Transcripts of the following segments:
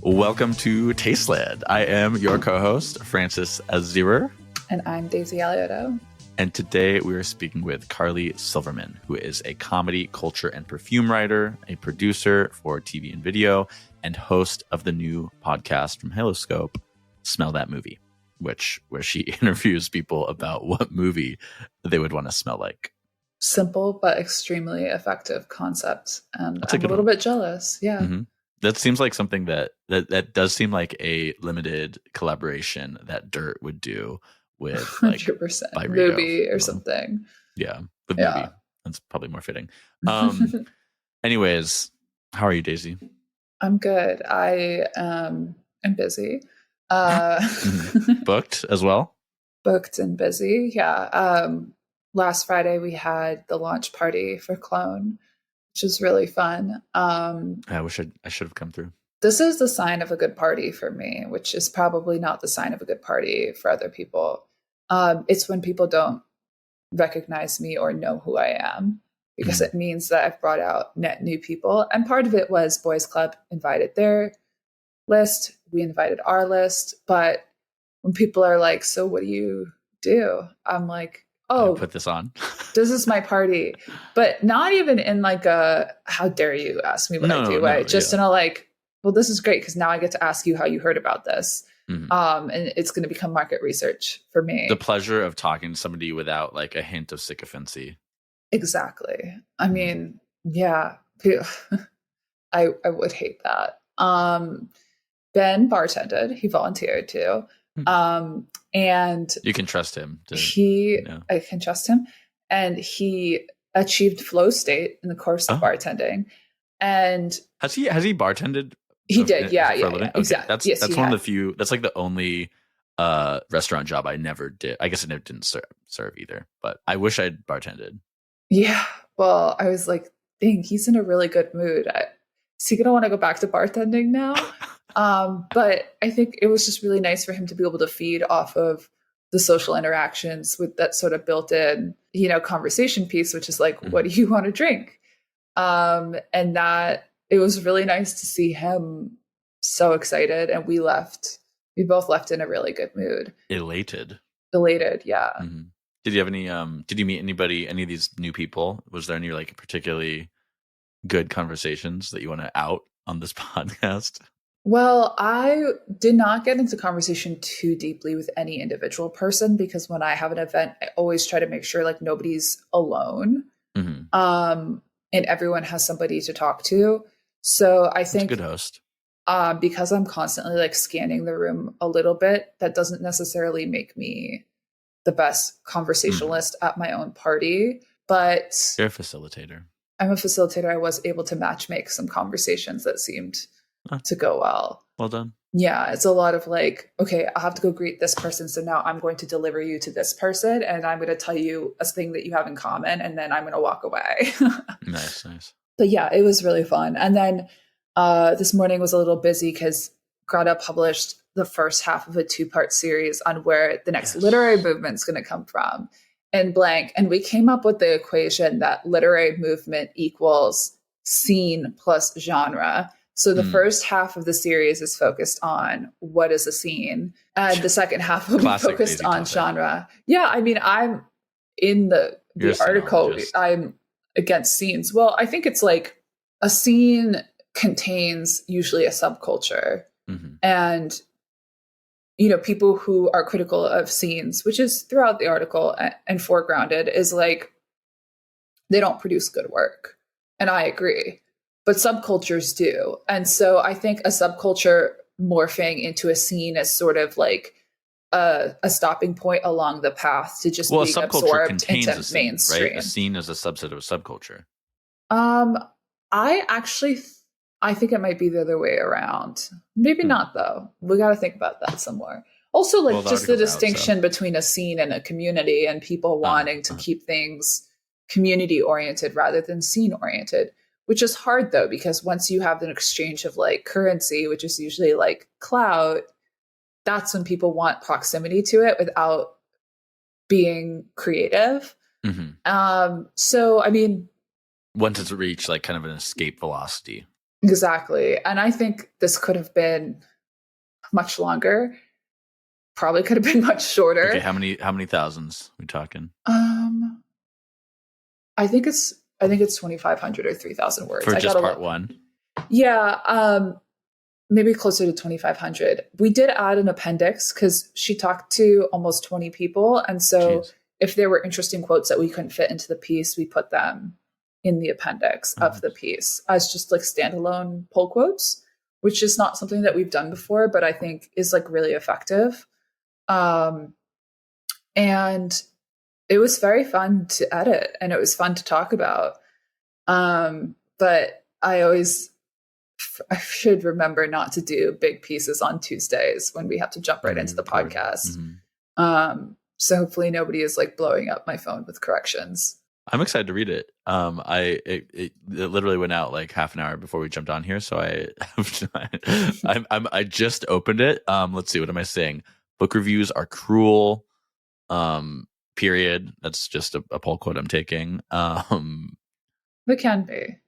Welcome to Tasteland. I am your co-host, Francis Zierer. And I'm Daisy Alioto. And today we are speaking with Carly Silverman, who is a comedy, culture, and perfume writer, a producer for TV and video, and host of the new podcast from Haloscope, Smell That Movie, where she interviews people about what movie they would want to smell like. Simple but extremely effective concept. And I'm a little bit jealous. Yeah. Mm-hmm. That seems like something that does seem like a limited collaboration that Dirt would do with like 100% movie or something. Yeah, with movie. That's probably more fitting. Anyways, how are you, Daisy? I'm good. I am busy. Booked as well? Booked and busy, yeah. Last Friday we had the launch party for Clone, which was really fun. I wish I should have come through. This is the sign of a good party for me, which is probably not the sign of a good party for other people. It's when people don't recognize me or know who I am, because it means that I've brought out net new people. And part of it was Boys Club invited their list. We invited our list. But when people are like, so what do you do? I'm like, oh, put this on. This is my party. But not even in like a, how dare you ask me what I do, right? Just in a like, well, this is great because now I get to ask you how you heard about this. And it's going to become market research for me. The pleasure of talking to somebody without like a hint of sycophancy. Exactly. I mean, yeah, I would hate that. Ben bartended. He volunteered too. And you can trust him. I can trust him. And he achieved flow state in the course of bartending. And has he bartended? He did. Yeah. Okay. Exactly. That's one of the few, that's like the only restaurant job I never did. I guess I never didn't serve either, but I wish I'd bartended. Yeah. Well, I was like, dang, he's in a really good mood. Is he going to want to go back to bartending now? But I think it was just really nice for him to be able to feed off of the social interactions with that sort of built-in, conversation piece, which is like, what do you want to drink? And that it was really nice to see him so excited. And we both left in a really good mood. Elated. Yeah. Mm-hmm. Did you have did you meet any of these new people? Was there any like particularly good conversations that you want to out on this podcast? Well, I did not get into conversation too deeply with any individual person because when I have an event, I always try to make sure like nobody's alone. And everyone has somebody to talk to. So I think that's a good host. Because I'm constantly like scanning the room a little bit, that doesn't necessarily make me the best conversationalist at my own party. But you're a facilitator. I'm a facilitator. I was able to matchmake some conversations that seemed to go well. Well done. Yeah, it's a lot of like, okay, I'll have to go greet this person. So now I'm going to deliver you to this person and I'm going to tell you a thing that you have in common. And then I'm going to walk away. Nice. But yeah, it was really fun. And then this morning was a little busy because Greta published the first half of a 2-part series on where the next literary movement is going to come from and blank. And we came up with the equation that literary movement equals scene plus genre. So the first half of the series is focused on what is a scene, and the second half will be focused on genre. Yeah, I mean, I'm in the article. I'm against scenes. Well, I think it's like a scene contains usually a subculture, and people who are critical of scenes, which is throughout the article and foregrounded, is like they don't produce good work, and I agree. But subcultures do. And so I think a subculture morphing into a scene is sort of like a stopping point along the path to just being absorbed into a scene, mainstream. Right? A scene is a subset of a subculture. I think it might be the other way around. Maybe not, though. We got to think about that some more. Also, like just the distinction between a scene and a community and people wanting to keep things community-oriented rather than scene-oriented. Which is hard, though, because once you have an exchange of like currency, which is usually like clout, that's when people want proximity to it without being creative. So, I mean, once it's reached like kind of an escape velocity. Exactly. And I think this could have been much longer. Probably could have been much shorter. Okay, how many thousands are we talking? I think it's 2,500 or 3,000 words. For just part one? Yeah, maybe closer to 2,500. We did add an appendix because she talked to almost 20 people. And so Jeez. If there were interesting quotes that we couldn't fit into the piece, we put them in the appendix of the piece as just like standalone pull quotes, which is not something that we've done before, but I think is like really effective. And it was very fun to edit and it was fun to talk about. But I should remember not to do big pieces on Tuesdays when we have to jump right into the podcast. So hopefully nobody is like blowing up my phone with corrections. I'm excited to read it. It literally went out like half an hour before we jumped on here. So I just opened it. Let's see. What am I saying? Book reviews are cruel. Period. That's just a poll quote I'm taking. It can be.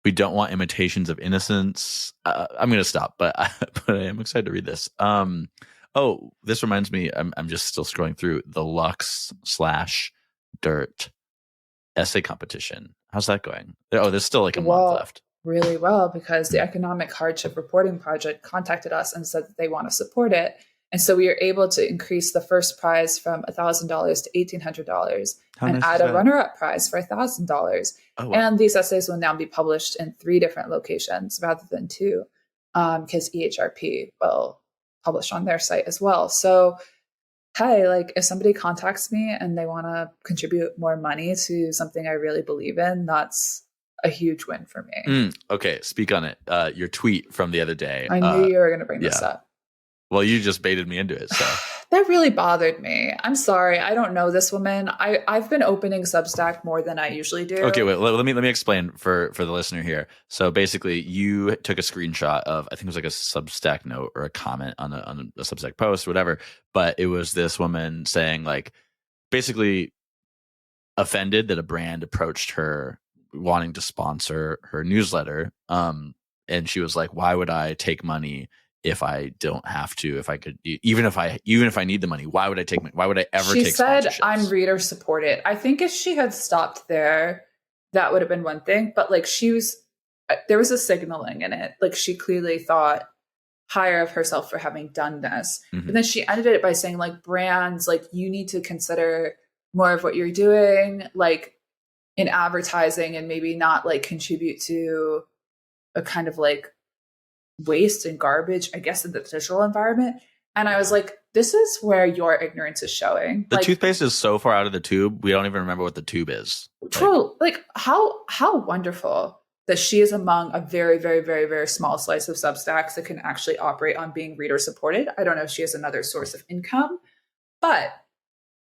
We don't want imitations of innocence. I'm going to stop, but I am excited to read this. Oh, this reminds me. I'm just still scrolling through the Lux/Dirt essay competition. How's that going? Oh, there's still like a month left. Really well, because the Economic Hardship Reporting Project contacted us and said that they want to support it. And so we are able to increase the first prize from $1,000 to $1,800 and add a runner-up prize for $1,000. Oh, wow. And these essays will now be published in 3 different locations rather than 2, because EHRP will publish on their site as well. So, hey, like if somebody contacts me and they want to contribute more money to something I really believe in, that's a huge win for me. Okay, speak on it. Your tweet from the other day. I knew you were going to bring this up. Well, you just baited me into it. So that really bothered me. I'm sorry. I don't know this woman. I've been opening Substack more than I usually do. Okay, wait. Let me explain for the listener here. So basically, you took a screenshot of, I think it was like a Substack note or a comment on a Substack post, or whatever. But it was this woman saying, like, basically offended that a brand approached her wanting to sponsor her newsletter. And she was like, "Why would I take money if I don't have to? If I could, even if I need the money, why would I take? Why would I ever take?" She said, "I'm reader supported." I think if she had stopped there, that would have been one thing. But like there was a signaling in it. Like she clearly thought higher of herself for having done this. Mm-hmm. But then she ended it by saying, like, brands, like, you need to consider more of what you're doing, like in advertising, and maybe not like contribute to a kind of like waste and garbage, I guess, in the digital environment. And I was like, this is where your ignorance is showing. The toothpaste is so far out of the tube, we don't even remember what the tube is. True. Like how wonderful that she is among a very, very, very, very small slice of Substacks that can actually operate on being reader supported. I don't know if she has another source of income, but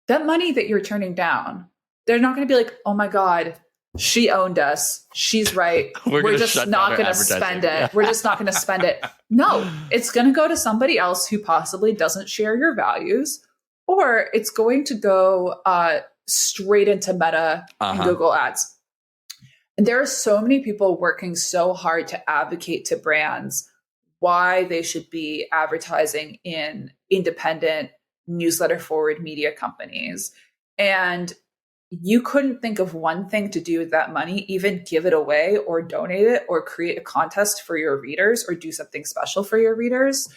that money that you're turning down, they're not going to be like, oh my God, she owned us. She's right. We're just not going to spend it. Yeah. We're just not going to spend it. No, it's going to go to somebody else who possibly doesn't share your values, or it's going to go straight into Meta and Google Ads. And there are so many people working so hard to advocate to brands why they should be advertising in independent newsletter forward media companies. And you couldn't think of one thing to do with that money, even give it away or donate it or create a contest for your readers or do something special for your readers.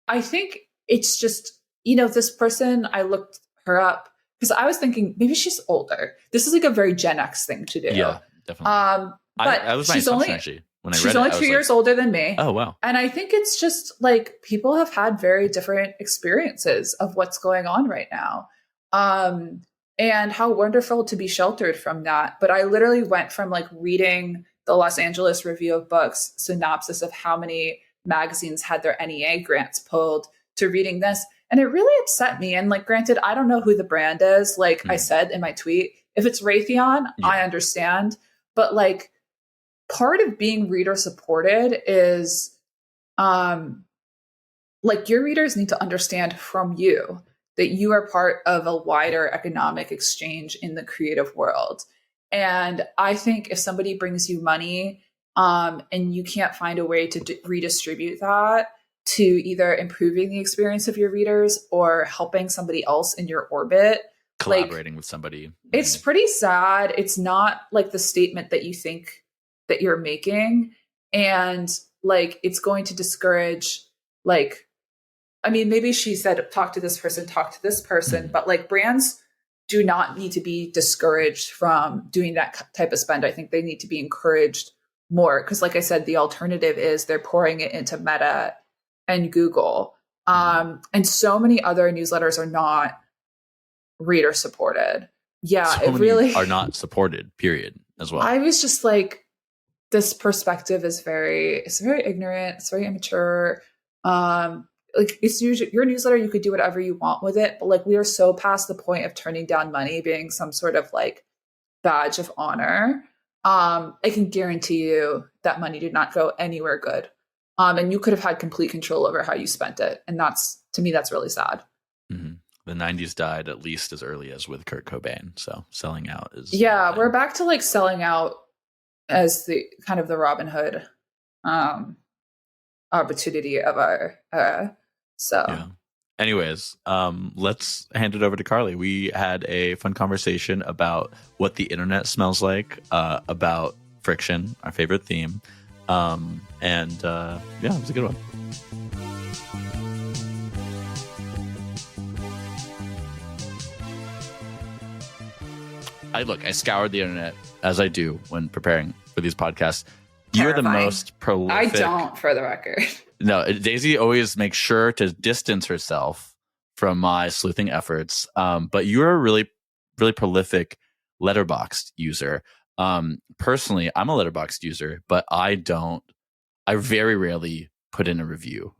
I think it's just, this person, I looked her up because I was thinking maybe she's older. This is like a very Gen X thing to do. Yeah, definitely. But that was my assumption, actually. When I read she's only 2 years older than me. Oh, wow. And I think it's just like people have had very different experiences of what's going on right now. And how wonderful to be sheltered from that. But I literally went from like reading the Los Angeles Review of Books synopsis of how many magazines had their NEA grants pulled to reading this. And it really upset me. And like, granted, I don't know who the brand is. Like I said in my tweet, if it's Raytheon, I understand. But like part of being reader supported is like your readers need to understand from you that you are part of a wider economic exchange in the creative world. And I think if somebody brings you money and you can't find a way to redistribute that to either improving the experience of your readers or helping somebody else in your orbit, collaborating with somebody. It's pretty sad. It's not like the statement that you think that you're making. And like, it's going to discourage, like, I mean, maybe she said, talk to this person, but like brands do not need to be discouraged from doing that type of spend. I think they need to be encouraged more. Cause like I said, the alternative is they're pouring it into Meta and Google. And so many other newsletters are not reader supported. Yeah, so it really are not supported, period, as well. I was just like, this perspective is it's very ignorant. It's very immature. Like it's usually your newsletter, you could do whatever you want with it. But like, we are so past the point of turning down money being some sort of like badge of honor. I can guarantee you that money did not go anywhere good. And you could have had complete control over how you spent it. And to me, that's really sad. Mm-hmm. The 90s died at least as early as with Kurt Cobain. So selling out is. Yeah, we're back to like selling out as the kind of the Robin Hood opportunity of our era. So yeah. Anyways, let's hand it over to Carly. We had a fun conversation about what the internet smells like, about friction, our favorite theme. It was a good one. I scoured the internet as I do when preparing for these podcasts. You're the most prolific. I don't, for the record. No, Daisy always makes sure to distance herself from my sleuthing efforts. But you're a really, really prolific letterboxd user. Personally, I'm a letterboxd user, but I very rarely put in a review.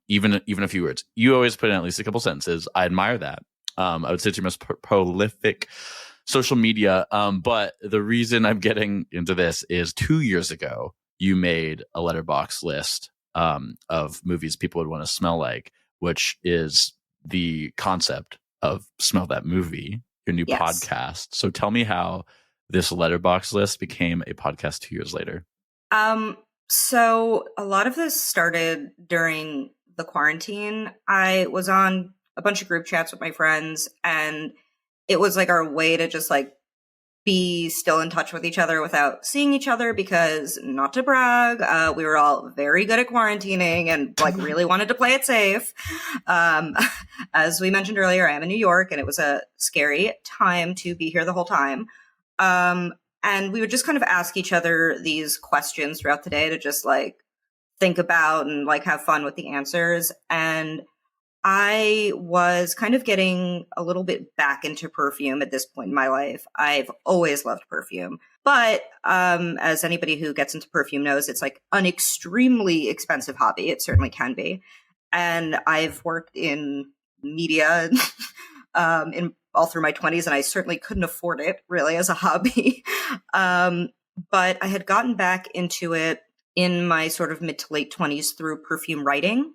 Even a few words. You always put in at least a couple sentences. I admire that. I would say it's your most prolific social media. But the reason I'm getting into this is 2 years ago, you made a letterbox list of movies people would want to smell like, which is the concept of Smell That Movie, your new podcast. So tell me how this letterbox list became a podcast 2 years later. So a lot of this started during the quarantine. I was on a bunch of group chats with my friends, and it was like our way to just like be still in touch with each other without seeing each other, because, not to brag, we were all very good at quarantining and like really wanted to play it safe. As we mentioned earlier, I am in New York, and it was a scary time to be here the whole time. And we would just kind of ask each other these questions throughout the day to just like think about and like have fun with the answers. And I was kind of getting a little bit back into perfume at this point in my life. I've always loved perfume, but as anybody who gets into perfume knows, it's like an extremely expensive hobby. It certainly can be. And I've worked in media in all through my 20s, and I certainly couldn't afford it really as a hobby. But I had gotten back into it in my sort of mid to late 20s through perfume writing.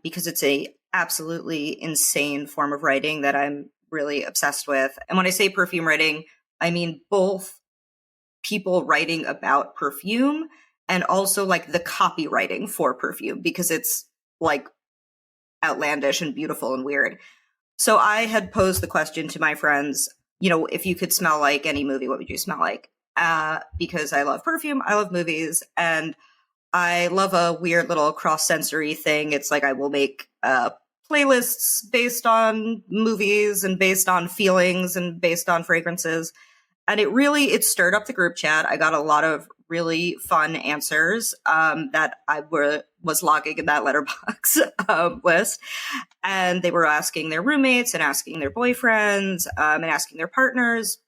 Because it's a absolutely insane form of writing that I'm really obsessed with. And when I say perfume writing, I mean both people writing about perfume and also like the copywriting for perfume, because it's like outlandish and beautiful and weird. So I had posed the question to my friends, if you could smell like any movie, what would you smell like? Because I love perfume, I love movies, and I love a weird little cross-sensory thing. It's like I will make playlists based on movies and based on feelings and based on fragrances. And it stirred up the group chat. I got a lot of really fun answers that I was logging in that letterbox list. And they were asking their roommates and asking their boyfriends and asking their partners.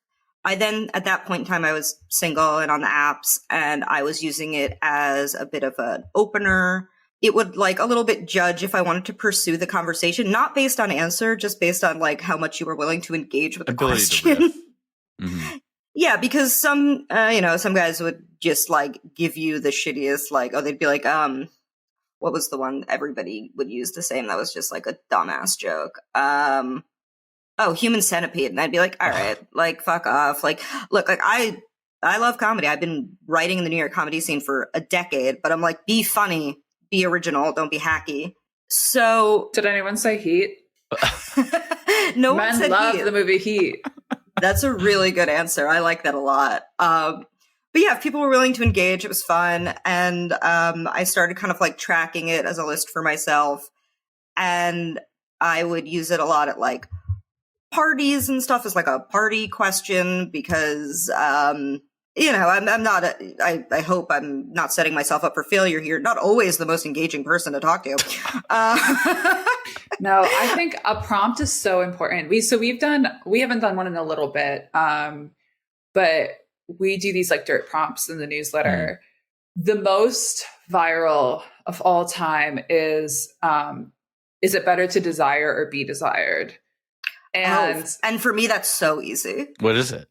At that point in time, I was single and on the apps, and I was using it as a bit of an opener. It would like a little bit judge if I wanted to pursue the conversation, not based on answer, just based on like how much you were willing to engage with the question. Mm-hmm. Yeah, because some guys would just like give you the shittiest, like, they'd be like, what was the one everybody would use the same? That was just like a dumbass joke. Human Centipede. And I'd be like, all right, like, fuck off. Like, look, like I love comedy. I've been writing in the New York comedy scene for a decade, but I'm like, be funny, be original, don't be hacky. So Did anyone say Heat? no one Men said love Heat. the movie Heat. That's a really good answer. I like that a lot. But yeah, if people were willing to engage, it was fun. And I started kind of like tracking it as a list for myself. And I would use it a lot at like parties and stuff as like a party question because, you know, I'm not, I hope I'm not setting myself up for failure here. Not always the most engaging person to talk to. No, I think a prompt is so important. We haven't done one in a little bit, but we do these like dirt prompts in the newsletter. The most viral of all time is it better to desire or be desired? And for me, that's so easy. What is it?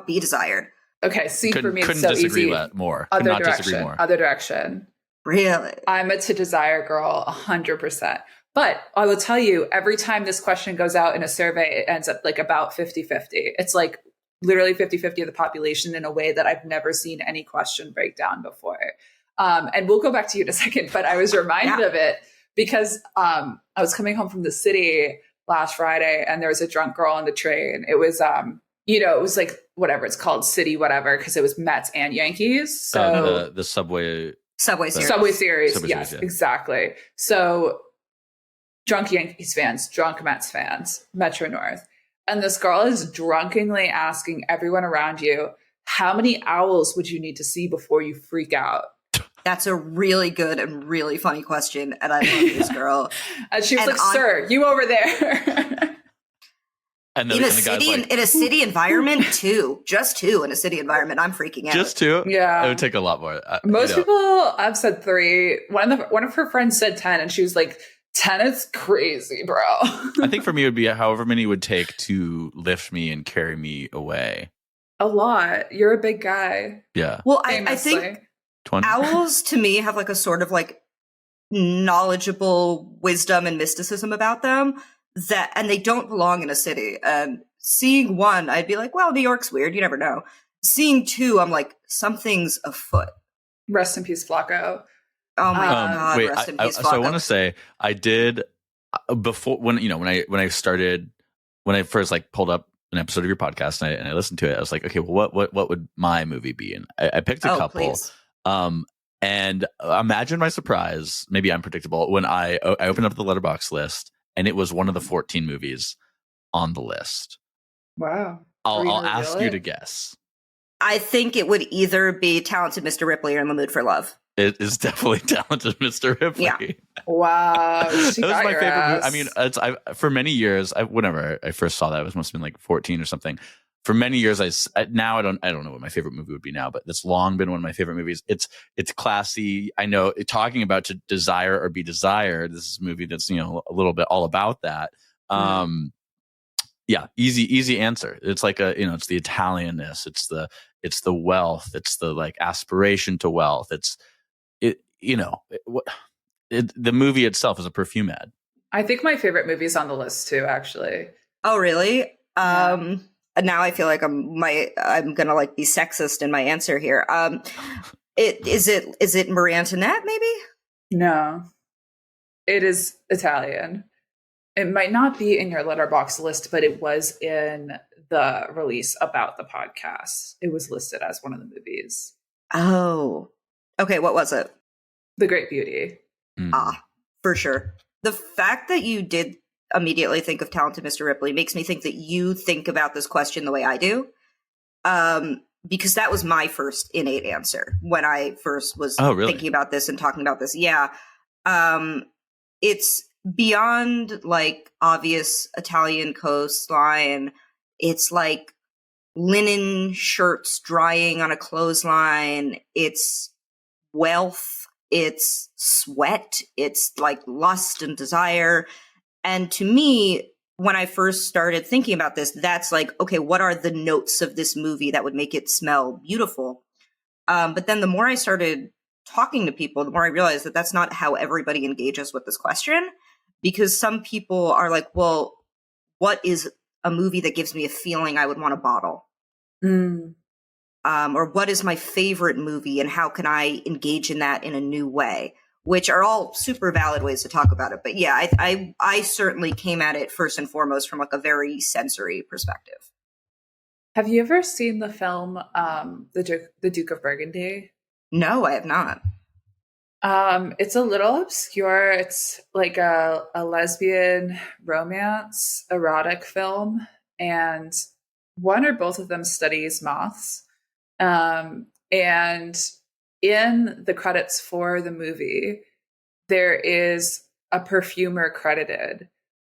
Be desired. Okay, see, for me, it's couldn't so disagree easy. More. Other Could not direction. disagree more. Other direction. Really? I'm a to desire girl, 100%. But I will tell you, every time this question goes out in a survey, it ends up like about 50-50. It's like literally 50-50 of the population in a way that I've never seen any question break down before. And we'll go back to you in a second, but I was reminded of it because I was coming home from the city last Friday and there was a drunk girl on the train. It was, it was like whatever it's called, city whatever, because it was Mets and Yankees. So the Subway series. Subway series, yes, exactly. So drunk Yankees fans, drunk Mets fans, Metro North. And this girl is drunkenly asking everyone around you, how many owls would you need to see before you freak out? That's a really good and really funny question. And I love this girl. And she was like, sir, you over there. And in a city environment, just two in a city environment, I'm freaking out. Just two? Yeah. It would take a lot more. Most people have said 3. One of her friends said 10, and she was like, 10 is crazy, bro. I think for me, it would be however many it would take to lift me and carry me away. A lot. You're a big guy. Yeah. Well, I think 20? Owls to me have like a sort of like knowledgeable wisdom and mysticism about them and they don't belong in a city. And seeing one, I'd be like, well, New York's weird. You never know. Seeing 2, I'm like, something's afoot. Rest in peace, Flacco. Oh my God! Wait, rest in peace, Flacco. So I want to say I did before when I first like pulled up an episode of your podcast and I listened to it. I was like, okay, well, what would my movie be? And I picked a couple. Please. And imagine my surprise. Maybe I'm predictable when I opened up the letterboxd list and it was one of the 14 movies on the list. Wow! I'll ask you to guess. I think it would either be Talented Mr. Ripley or In the Mood for Love. It is definitely Talented Mr. Ripley. Yeah. Wow. That was my favorite movie. I mean, for many years, whenever I first saw that, it must have been like 14 or something. For many years, I don't know what my favorite movie would be now, but it's long been one of my favorite movies. It's classy. I know talking about to desire or be desired. This is a movie that's, a little bit all about that. Yeah, easy answer. It's like it's the Italianness. It's the wealth. It's the like aspiration to wealth. The movie itself is a perfume ad. I think my favorite movie is on the list too, actually. Oh, really? Yeah. Now I feel like I'm gonna like be sexist in my answer here. Is it Marie Antoinette? Maybe? No, it is Italian. It might not be in your letterbox list, but it was in the release about the podcast. It was listed as one of the movies. Oh, okay. What was it? The Great Beauty. For sure. The fact that you did immediately think of Talented Mr. Ripley makes me think that you think about this question the way I do. Because that was my first innate answer when I first was thinking about this and talking about this. Yeah. It's beyond like obvious Italian coastline. It's like linen shirts drying on a clothesline. It's wealth. It's sweat. It's like lust and desire. And to me, when I first started thinking about this, that's like, okay, what are the notes of this movie that would make it smell beautiful? But then the more I started talking to people, the more I realized that that's not how everybody engages with this question. Because some people are like, well, what is a movie that gives me a feeling I would want to bottle? or what is my favorite movie and how can I engage in that in a new way, which are all super valid ways to talk about it. But yeah, I certainly came at it first and foremost from like a very sensory perspective. Have you ever seen the film The Duke of Burgundy? No, I have not. It's a little obscure. It's like a lesbian romance erotic film, and one or both of them studies moths. And in the credits for the movie, there is a perfumer credited,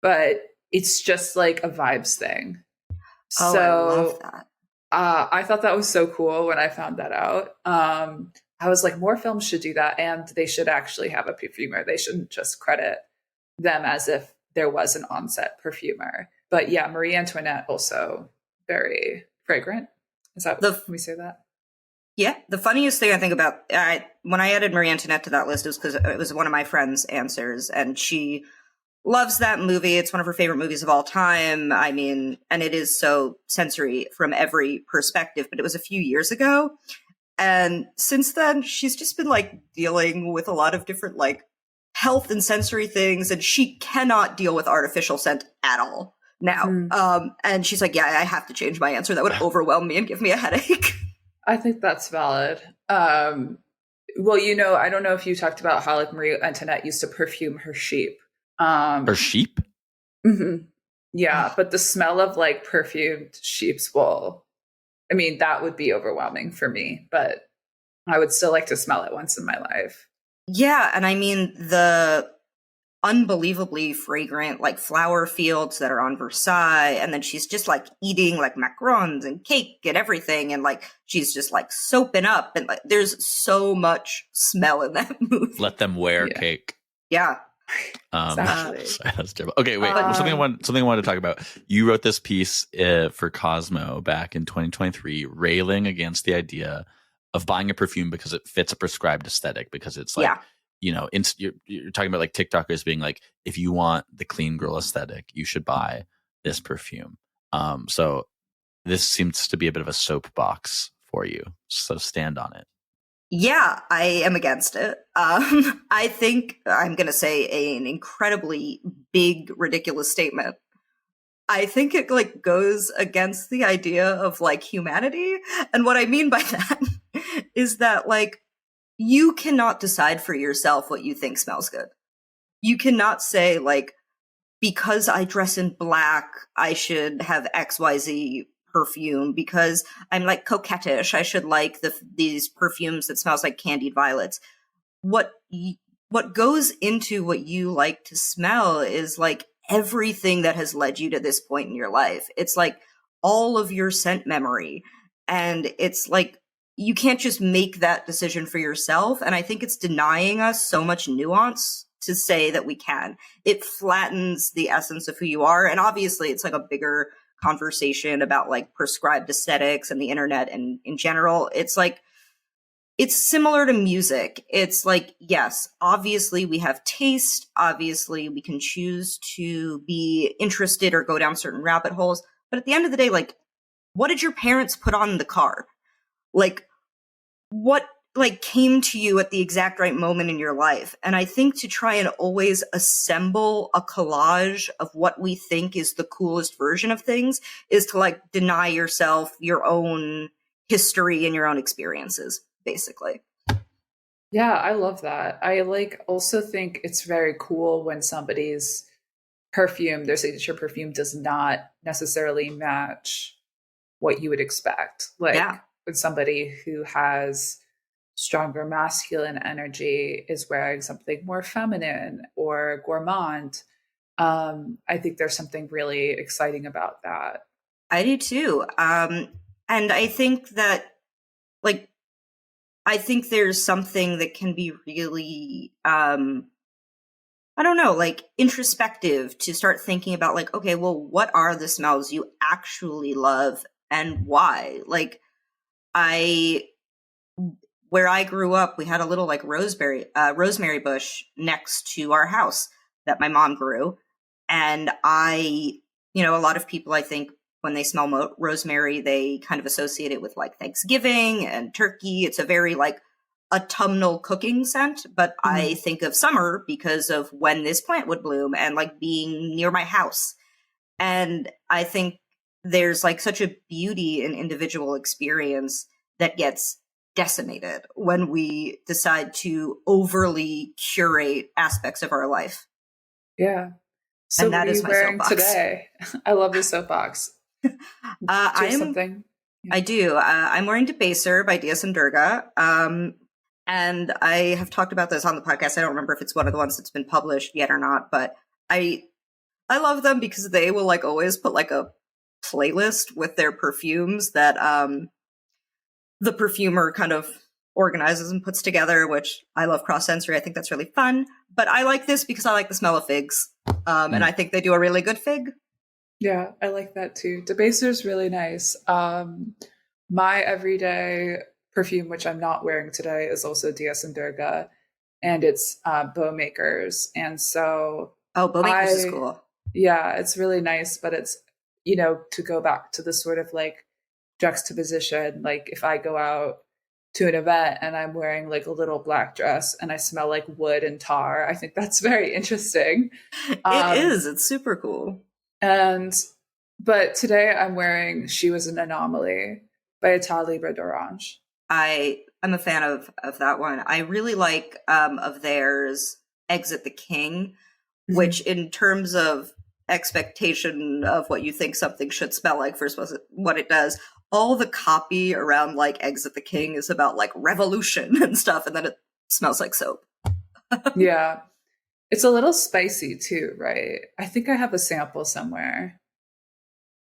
but it's just like a vibes thing. Oh, So I love that. I thought that was so cool when I found that out. I was like, more films should do that, and they should actually have a perfumer. They shouldn't just credit them as if there was an on-set perfumer. But yeah, Marie Antoinette also very fragrant. Is that can we say that? Yeah, the funniest thing I think about when I added Marie Antoinette to that list was because it was one of my friend's answers, and she loves that movie. It's one of her favorite movies of all time. I mean, and it is so sensory from every perspective, but it was a few years ago. And since then, she's just been like dealing with a lot of different like health and sensory things, and she cannot deal with artificial scent at all now. And she's like, yeah, I have to change my answer. That would overwhelm me and give me a headache. I think that's valid. Well, you know, I don't know if you talked about how like Marie Antoinette used to perfume her sheep. Her sheep? Mm-hmm. Yeah, but the smell of like perfumed sheep's wool, I mean, that would be overwhelming for me, but I would still like to smell it once in my life. Yeah, and I mean, the unbelievably fragrant like flower fields that are on Versailles, and then she's just like eating like macarons and cake and everything, and like she's just like soaping up, and like there's so much smell in that movie. Let them wear cake. Yeah. Exactly. Sorry, that's terrible. Okay, wait. Something I wanted to talk about. You wrote this piece for Cosmo back in 2023, railing against the idea of buying a perfume because it fits a prescribed aesthetic. Because it's like, you know, you're talking about like TikTokers being like, if you want the clean girl aesthetic, you should buy this perfume. So this seems to be a bit of a soapbox for you. So stand on it. Yeah, I am against it. I think I'm going to say an incredibly big, ridiculous statement. I think it like goes against the idea of like humanity. And what I mean by that is that like you cannot decide for yourself what you think smells good. You cannot say like, because I dress in black, I should have XYZ perfume. Because I'm like coquettish, I should like these perfumes that smells like candied violets. What goes into what you like to smell is like everything that has led you to this point in your life. It's like all of your scent memory, and it's like you can't just make that decision for yourself. And I think it's denying us so much nuance to say that we can. It flattens the essence of who you are, and obviously it's like a bigger conversation about like prescribed aesthetics and the internet and in general. It's like, it's similar to music. It's like, yes, obviously we have taste. Obviously we can choose to be interested or go down certain rabbit holes. But at the end of the day, like, what did your parents put on the car? Like, what like came to you at the exact right moment in your life? And I think to try and always assemble a collage of what we think is the coolest version of things is to like deny yourself your own history and your own experiences, basically. Yeah, I love that. I like also think it's very cool when somebody's perfume, their signature perfume, does not necessarily match what you would expect. Like when somebody who has stronger masculine energy is wearing something more feminine or gourmand. I think there's something really exciting about that. I do too. And I think that, like, I think there's something that can be really, I don't know, like introspective to start thinking about like, okay, well, what are the smells you actually love and why? Like, where I grew up, we had a little like rosemary bush next to our house that my mom grew. And a lot of people I think when they smell rosemary, they kind of associate it with like Thanksgiving and turkey. It's a very like autumnal cooking scent, but I think of summer because of when this plant would bloom and like being near my house. And I think there's like such a beauty in individual experience that gets decimated when we decide to overly curate aspects of our life. Yeah. So and that what are is you my wearing soapbox today? I love the soapbox. Something. Yeah. I do. I'm wearing Debaser by DS and Durga. And I have talked about this on the podcast. I don't remember if it's one of the ones that's been published yet or not, but I love them because they will like always put like a playlist with their perfumes that the perfumer kind of organizes and puts together, which I love cross-sensory. I think that's really fun. But I like this because I like the smell of figs. And I think they do a really good fig. Yeah, I like that too. Debaser's really nice. My everyday perfume, which I'm not wearing today, is also DS and Durga, and it's Bowmakers. And so Bowmakers is cool. Yeah, it's really nice, but it's, to go back to the sort of like juxtaposition, like if I go out to an event and I'm wearing like a little black dress and I smell like wood and tar, I think that's very interesting. It is. It's super cool. But today I'm wearing She Was an Anomaly by État Libre d'Orange. I'm a fan of that one. I really like of theirs Exit the King, which in terms of expectation of what you think something should smell like versus what it does, all the copy around like Exit the King is about like revolution and stuff, and then it smells like soap. Yeah. It's a little spicy too, right? I think I have a sample somewhere.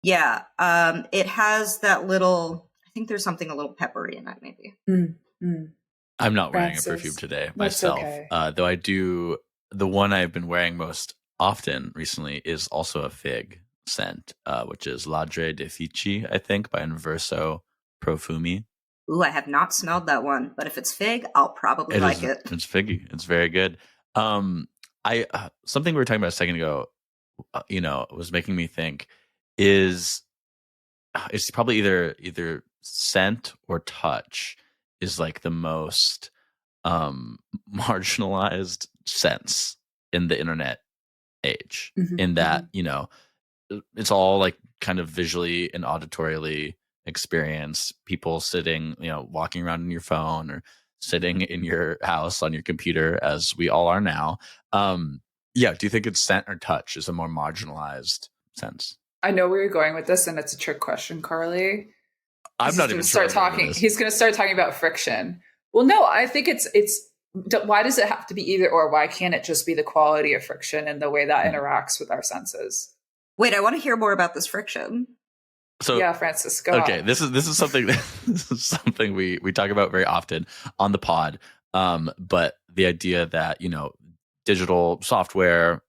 Yeah. It has that little, I think there's something a little peppery in it, maybe. I'm not wearing a perfume today myself. Okay. Though I do, the one I've been wearing most often recently is also a fig scent, which is Ladre de Fici, I think, by Inverso Profumi. Ooh, I have not smelled that one, but if it's fig, I'll probably like it. It's figgy. It's very good. Something we were talking about a second ago, was making me think is it's probably either scent or touch is like the most marginalized sense in the internet age, in that it's all like kind of visually and auditorially experienced. People sitting, walking around in your phone or sitting in your house on your computer, as we all are now. Do you think it's scent or touch is a more marginalized sense? I know where you're going with this, and it's a trick question, Carly. I'm not even sure. He's going to start talking about friction. Well, no, I think it's. Why does it have to be either or? Why can't it just be the quality of friction and the way that interacts with our senses? Wait, I want to hear more about this friction. So yeah, Francis, go on. This is something we talk about very often on the pod. But the idea that digital software,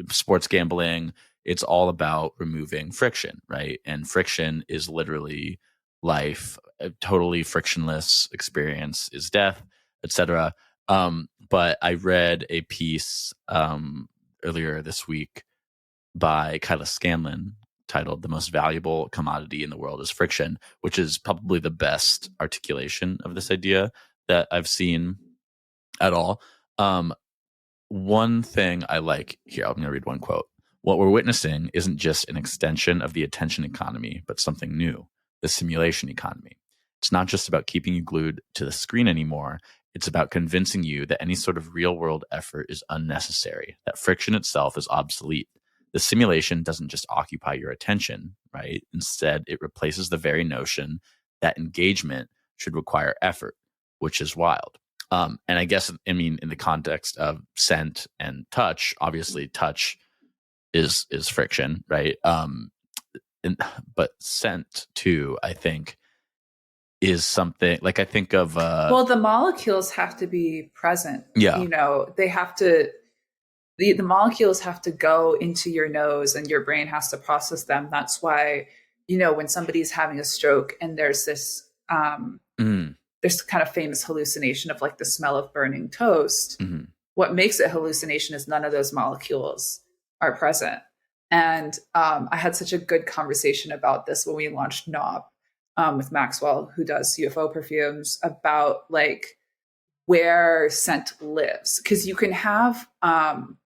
sports gambling, it's all about removing friction, right? And friction is literally life. A totally frictionless experience is death, etc. But I read a piece earlier this week by Kyla Scanlon titled "The Most Valuable Commodity in the World is Friction," which is probably the best articulation of this idea that I've seen at all. One thing I like here, I'm going to read one quote. "What we're witnessing isn't just an extension of the attention economy, but something new, the simulation economy. It's not just about keeping you glued to the screen anymore. It's about convincing you that any sort of real world effort is unnecessary, that friction itself is obsolete. The simulation doesn't just occupy your attention, right? Instead, it replaces the very notion that engagement should require effort, which is wild." And I guess, in the context of scent and touch, obviously touch is friction, right? But scent too, I think, is something like I think of. Well, the molecules have to be present. Yeah, they have to. The molecules have to go into your nose, and your brain has to process them. That's why, when somebody's having a stroke and there's this this kind of famous hallucination of like the smell of burning toast. What makes it hallucination is none of those molecules are present. And I had such a good conversation about this when we launched Knob with Maxwell, who does UFO perfumes, about like where scent lives. Because you can have, can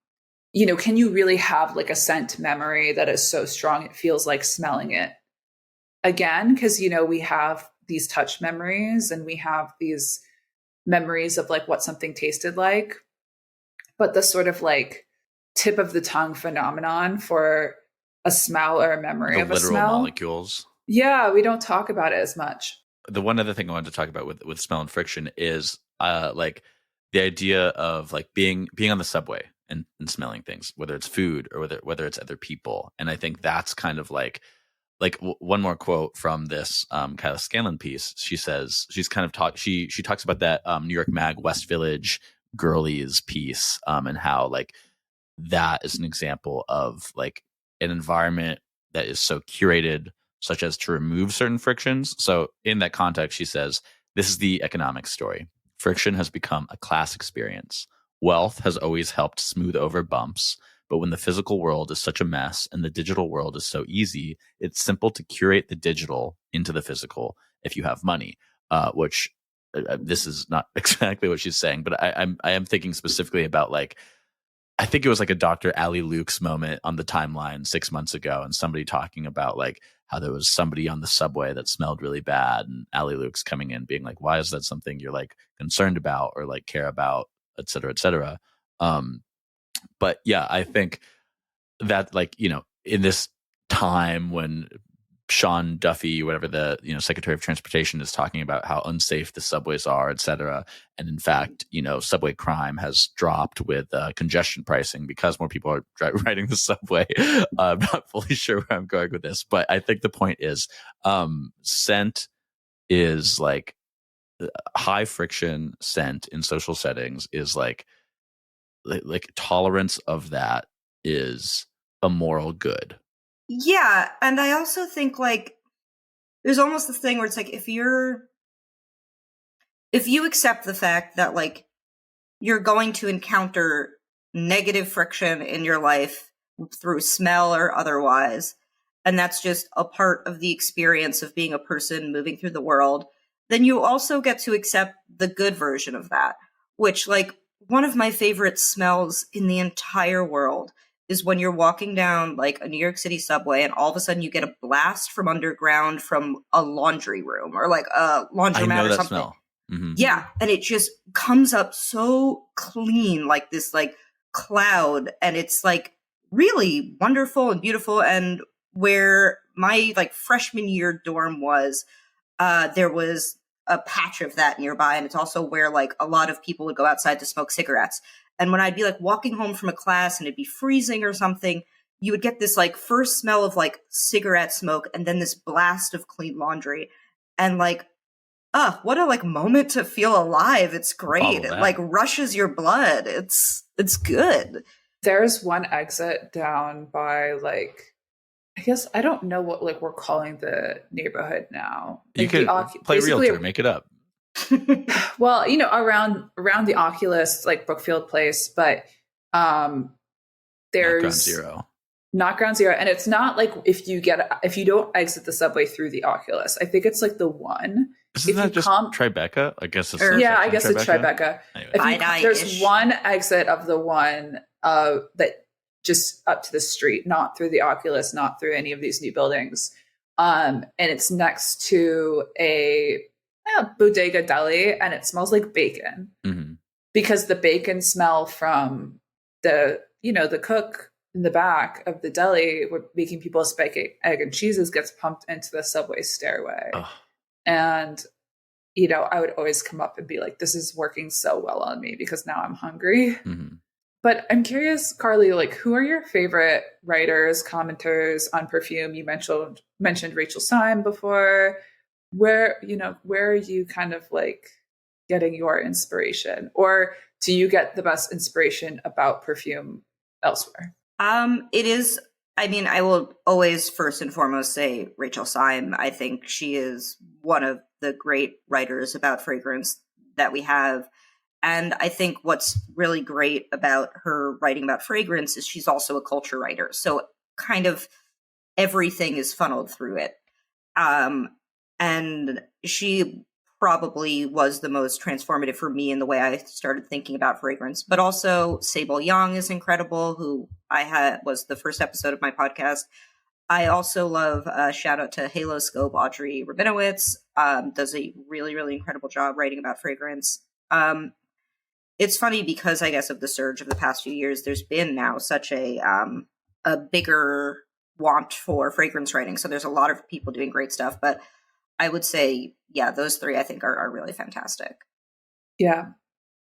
you really have like a scent memory that is so strong it feels like smelling it again? Because, we have these touch memories and we have these memories of like what something tasted like. But the sort of like tip of the tongue phenomenon for a smell or a memory of a smell. Literal molecules. Yeah, we don't talk about it as much. The one other thing I wanted to talk about with smell and friction is like the idea of like being on the subway and smelling things, whether it's food or whether it's other people. And I think that's kind of like one more quote from this Kyla Scanlon piece. She says she talks about that New York Mag West Village girlies piece and how like that is an example of like an environment that is so curated, such as to remove certain frictions. So in that context, she says, this is the economic story. Friction has become a class experience. Wealth has always helped smooth over bumps, but when the physical world is such a mess and the digital world is so easy, it's simple to curate the digital into the physical if you have money, which this is not exactly what she's saying, but I am thinking specifically about like, I think it was like a Dr. Ali Luke's moment on the timeline 6 months ago, and somebody talking about like how there was somebody on the subway that smelled really bad, and Ali Luke's coming in being like, why is that something you're like concerned about or like care about, et cetera, et cetera. But yeah, I think that like, in this time when Sean Duffy, whatever the Secretary of Transportation, is talking about how unsafe the subways are, et cetera. And in fact, subway crime has dropped with congestion pricing because more people are riding the subway. I'm not fully sure where I'm going with this, but I think the point is scent is like high friction scent in social settings is like tolerance of that is a moral good. Yeah, and I also think like there's almost this thing where it's like if you accept the fact that like you're going to encounter negative friction in your life through smell or otherwise, and that's just a part of the experience of being a person moving through the world, then you also get to accept the good version of that, which like one of my favorite smells in the entire world is when you're walking down like a New York City subway and all of a sudden you get a blast from underground from a laundry room or like a laundromat I know or that something. Smell. Mm-hmm. Yeah, and it just comes up so clean, like this like cloud, and it's like really wonderful and beautiful. And where my like freshman year dorm was, there was a patch of that nearby, and it's also where like a lot of people would go outside to smoke cigarettes. And when I'd be like walking home from a class and it'd be freezing or something, you would get this like first smell of like cigarette smoke and then this blast of clean laundry. And like, what a like moment to feel alive. It's great. It like rushes your blood. It's good. There's one exit down by like, I guess I don't know what like we're calling the neighborhood now. You like could play realtor, make it up. Well, around the Oculus, like Brookfield Place, but there's not Ground Zero, and it's not like if you don't exit the subway through the Oculus. I think it's like the one. Isn't that just Tribeca? I guess it's I guess it's Tribeca. Anyway. There's one exit of the one that just up to the street, not through the Oculus, not through any of these new buildings, and it's next to a bodega deli, and it smells like bacon because the bacon smell from the cook in the back of the deli making people spike egg and cheeses gets pumped into the subway stairway. And I would always come up and be like, this is working so well on me because now I'm hungry. But I'm curious, Carly, like, who are your favorite writers, commenters on perfume? You mentioned Rachel Syme before. Where are you kind of like getting your inspiration, or do you get the best inspiration about perfume elsewhere? It is, I will always first and foremost say Rachel Syme. I think she is one of the great writers about fragrance that we have. And I think what's really great about her writing about fragrance is she's also a culture writer. So kind of everything is funneled through it. And she probably was the most transformative for me in the way I started thinking about fragrance. But also Sable Young is incredible, who was the first episode of my podcast. I also love, shout out to Halo Scope, Audrey Rabinowitz, does a really, really incredible job writing about fragrance. It's funny because I guess of the surge of the past few years, there's been now such a bigger want for fragrance writing. So there's a lot of people doing great stuff, but I would say, yeah, those three I think are really fantastic. Yeah,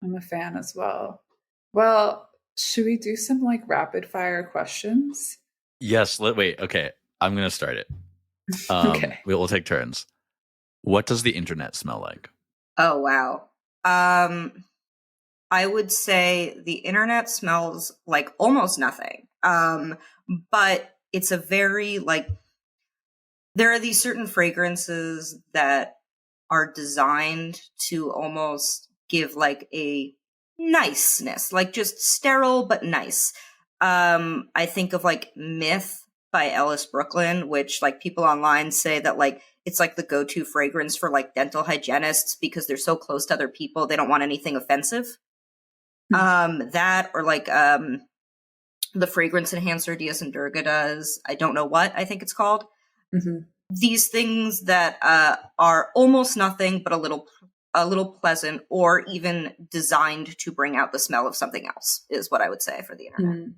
I'm a fan as well. Well, should we do some like rapid fire questions? Yes. Wait. Okay. I'm going to start it. Okay. We'll take turns. What does the internet smell like? Oh, wow. I would say the internet smells like almost nothing. But it's a very like, there are these certain fragrances that are designed to almost give like a niceness, like just sterile but nice. I think of like Myth by Ellis Brooklyn, which like people online say that like it's like the go-to fragrance for like dental hygienists because they're so close to other people, they don't want anything offensive. That or like the fragrance enhancer Diaz and Durga does. I don't know what I think it's called. Mm-hmm. These things that are almost nothing but a little pleasant, or even designed to bring out the smell of something else, is what I would say for the internet. Mm.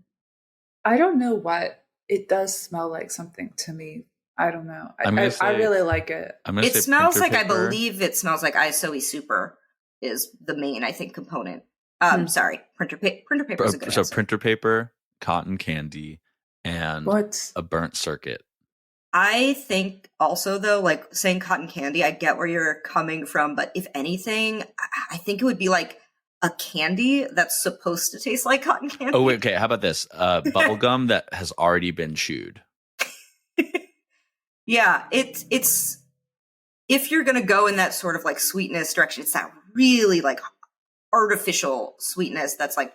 I don't know what it does smell like something to me. I don't know. I really like it. It smells like, I believe it smells like ISOE Super is the main, I think, component. Sorry, printer paper is a good answer. So printer paper, cotton candy, and a burnt circuit. I think also, though, like saying cotton candy, I get where you're coming from, but if anything, I think it would be like a candy that's supposed to taste like cotton candy. Oh, wait, okay. How about this? Bubble gum that has already been chewed. Yeah, it's if you're going to go in that sort of like sweetness direction, it's that really like artificial sweetness that's like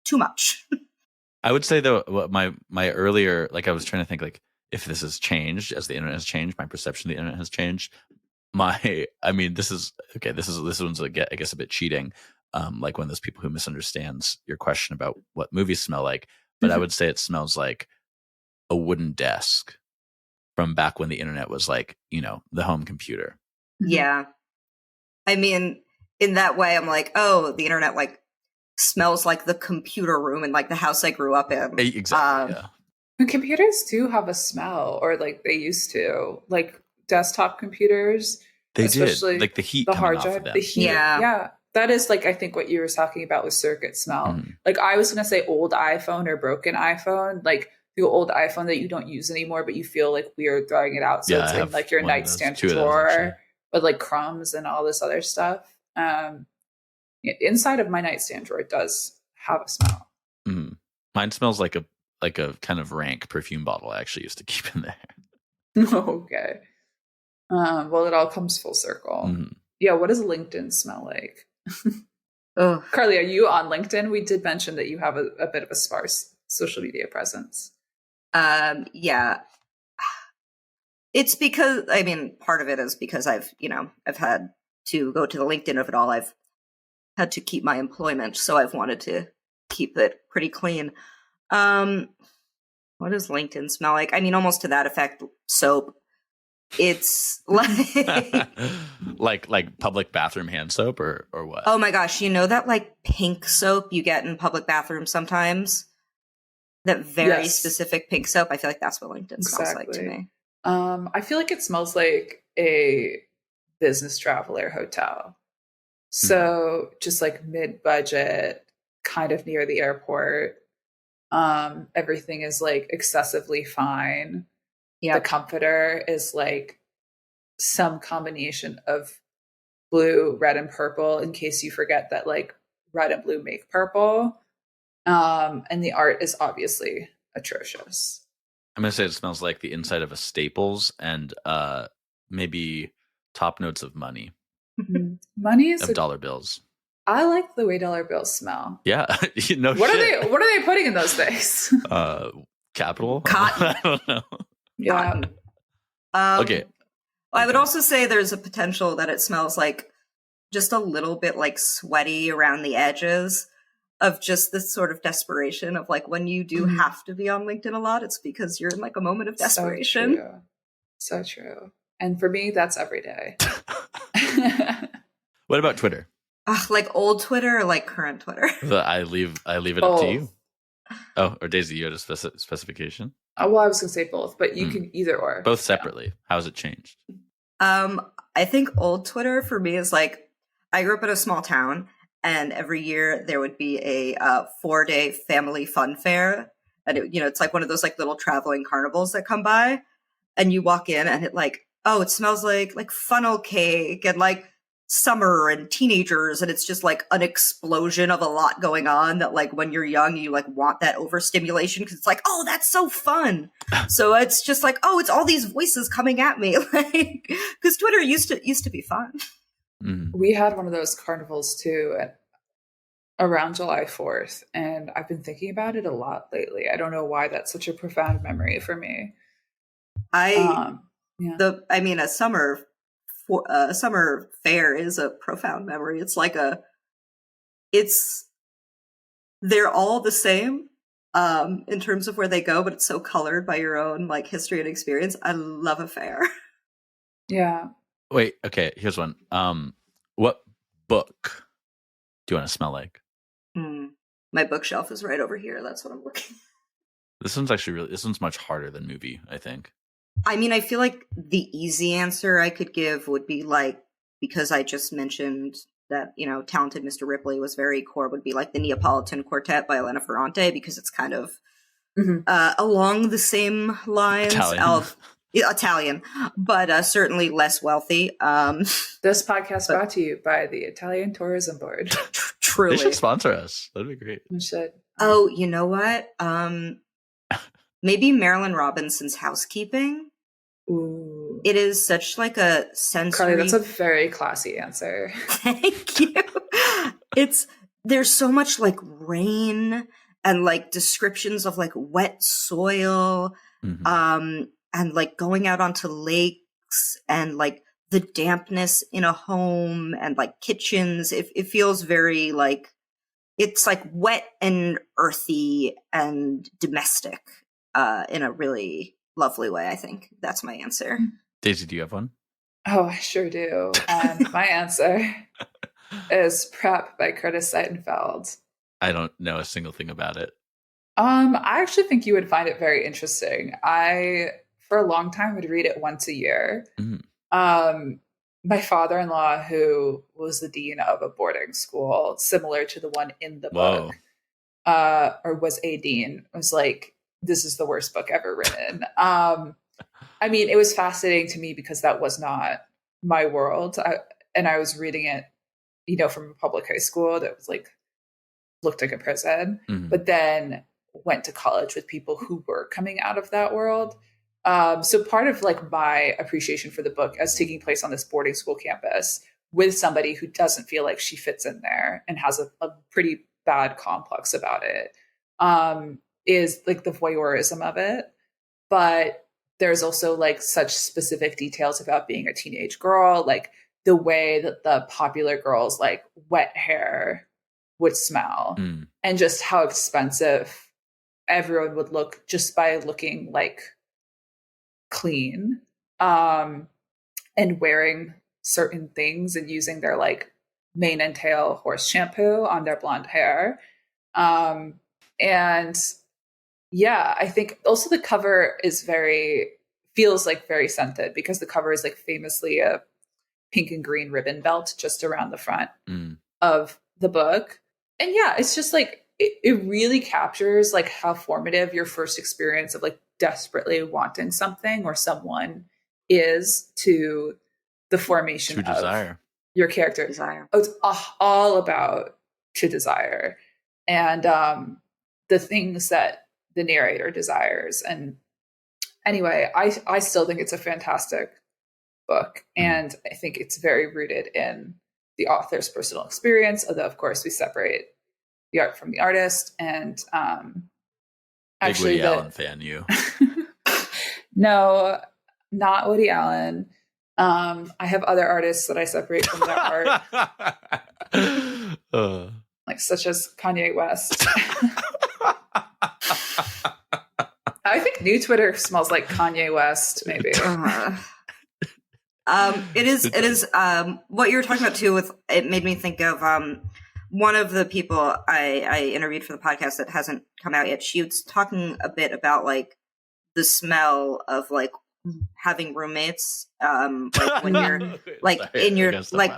too much. I would say though, my earlier, like I was trying to think like if this has changed as the internet has changed, my perception of the internet has changed. This one's I guess a bit cheating. Like one of those people who misunderstands your question about what movies smell like, but I would say it smells like a wooden desk from back when the internet was like, the home computer. Yeah. I mean, in that way, I'm like, oh, the internet like smells like the computer room in like the house I grew up in. Exactly. Yeah. And computers do have a smell, or like they used to, like desktop computers. They did, like the heat, the coming hard off drive, of them. the heat. Yeah. That is like, I think what you were talking about with circuit smell. Mm. Like I was going to say old iPhone or broken iPhone, like the old iPhone that you don't use anymore, but you feel like weird throwing it out. So it's in like your nightstand drawer with like crumbs and all this other stuff. Inside of my nightstand drawer, it does have a smell. Mm. Mine smells like a kind of rank perfume bottle I actually used to keep in there. Okay. Well, it all comes full circle. Mm. Yeah. What does LinkedIn smell like? Oh, Carly, are you on LinkedIn? We did mention that you have a bit of a sparse social media presence. Yeah. It's because, I mean, part of it is because I've had to go to the LinkedIn of it all. I've had to keep my employment, so I've wanted to keep it pretty clean. What does LinkedIn smell like? I mean, almost to that effect, soap. It's like like public bathroom hand soap or what? Oh my gosh, you know that like pink soap you get in public bathrooms sometimes? That very specific pink soap. I feel like that's what LinkedIn smells like to me. I feel like it smells like a business traveler hotel. So just like mid-budget, kind of near the airport. Everything is like excessively fine. Yeah. The comforter is like some combination of blue, red, and purple, in case you forget that like red and blue make purple. And the art is obviously atrocious. I'm going to say it smells like the inside of a Staples and maybe top notes of money. Money is of dollar bills. I like the way dollar bills smell. Yeah. What are they putting in those things? Capital? Cotton. I don't know. Yeah. Cotton. Okay. Well, I would also say there's a potential that it smells like just a little bit like sweaty around the edges of just this sort of desperation of like when you do have to be on LinkedIn a lot, it's because you're in like a moment of desperation. So true. And for me, that's every day. What about Twitter? Like old Twitter or like current Twitter? I leave it up to you. Oh, or Daisy, you had a specification? Well, I was going to say both, but you can either or. Both separately. Yeah. How's it changed? I think old Twitter for me is like, I grew up in a small town, and every year there would be a 4-day family fun fair. And it's like one of those like little traveling carnivals that come by, and you walk in and it like, oh, it smells like funnel cake and like summer and teenagers, and it's just like an explosion of a lot going on that like when you're young you like want that overstimulation because it's like, oh, that's so fun. So it's just like, oh, it's all these voices coming at me, like, because Twitter used to be fun. We had one of those carnivals too around July 4th, and I've been thinking about it a lot lately. I don't know why that's such a profound memory for me. A summer fair is a profound memory. It's like they're all the same in terms of where they go, but it's so colored by your own like history and experience. I love a fair. Yeah. Wait, okay, here's one. What book do you want to smell like? My bookshelf is right over here. That's what I'm looking. This one's much harder than movie, I think. I mean, I feel like the easy answer I could give would be like, because I just mentioned that, talented Mr. Ripley was very core, would be like the Neapolitan Quartet by Elena Ferrante, because it's kind of along the same lines of Italian, but certainly less wealthy. This podcast brought to you by the Italian Tourism Board. Truly. They should sponsor us. That'd be great. We should. Oh, you know what? Maybe Marilyn Robinson's Housekeeping. Ooh. It is such like a sensory. Carly, that's a very classy answer. Thank you. There's so much like rain and like descriptions of like wet soil, and like going out onto lakes and like the dampness in a home and like kitchens. It feels very like it's like wet and earthy and domestic in a really lovely way. I think that's my answer. Daisy, do you have one? Oh, I sure do. And my answer is Prep by Curtis Seidenfeld. I don't know a single thing about it. I actually think you would find it very interesting. I, for a long time, would read it once a year. My father-in-law, who was the dean of a boarding school similar to the one in the book, or was a dean, was like, this is the worst book ever written. I mean, it was fascinating to me because that was not my world. And I was reading it, from a public high school that was like, looked like a prison, but then went to college with people who were coming out of that world. So part of like my appreciation for the book as taking place on this boarding school campus with somebody who doesn't feel like she fits in there and has a pretty bad complex about it, is like the voyeurism of it. But there's also like such specific details about being a teenage girl, like the way that the popular girls like wet hair would smell and just how expensive everyone would look just by looking like clean, and wearing certain things and using their like mane and tail horse shampoo on their blonde hair. And yeah, I think also the cover feels like very scented because the cover is like famously a pink and green ribbon belt just around the front of the book. And yeah, it's just like, it really captures like how formative your first experience of like desperately wanting something or someone is to the formation of desire. Your character. Desire. Oh, it's all about to desire and the things that the narrator desires. And anyway, I still think it's a fantastic book, and I think it's very rooted in the author's personal experience, although of course we separate the art from the artist. And Big Woody Allen fan, you. No, not Woody Allen. I have other artists that I separate from their art, like such as Kanye West. I think new Twitter smells like Kanye West, maybe. It is what you were talking about too. With it made me think of one of the people I interviewed for the podcast that hasn't come out yet. She was talking a bit about like the smell of like having roommates, like when you're like in your like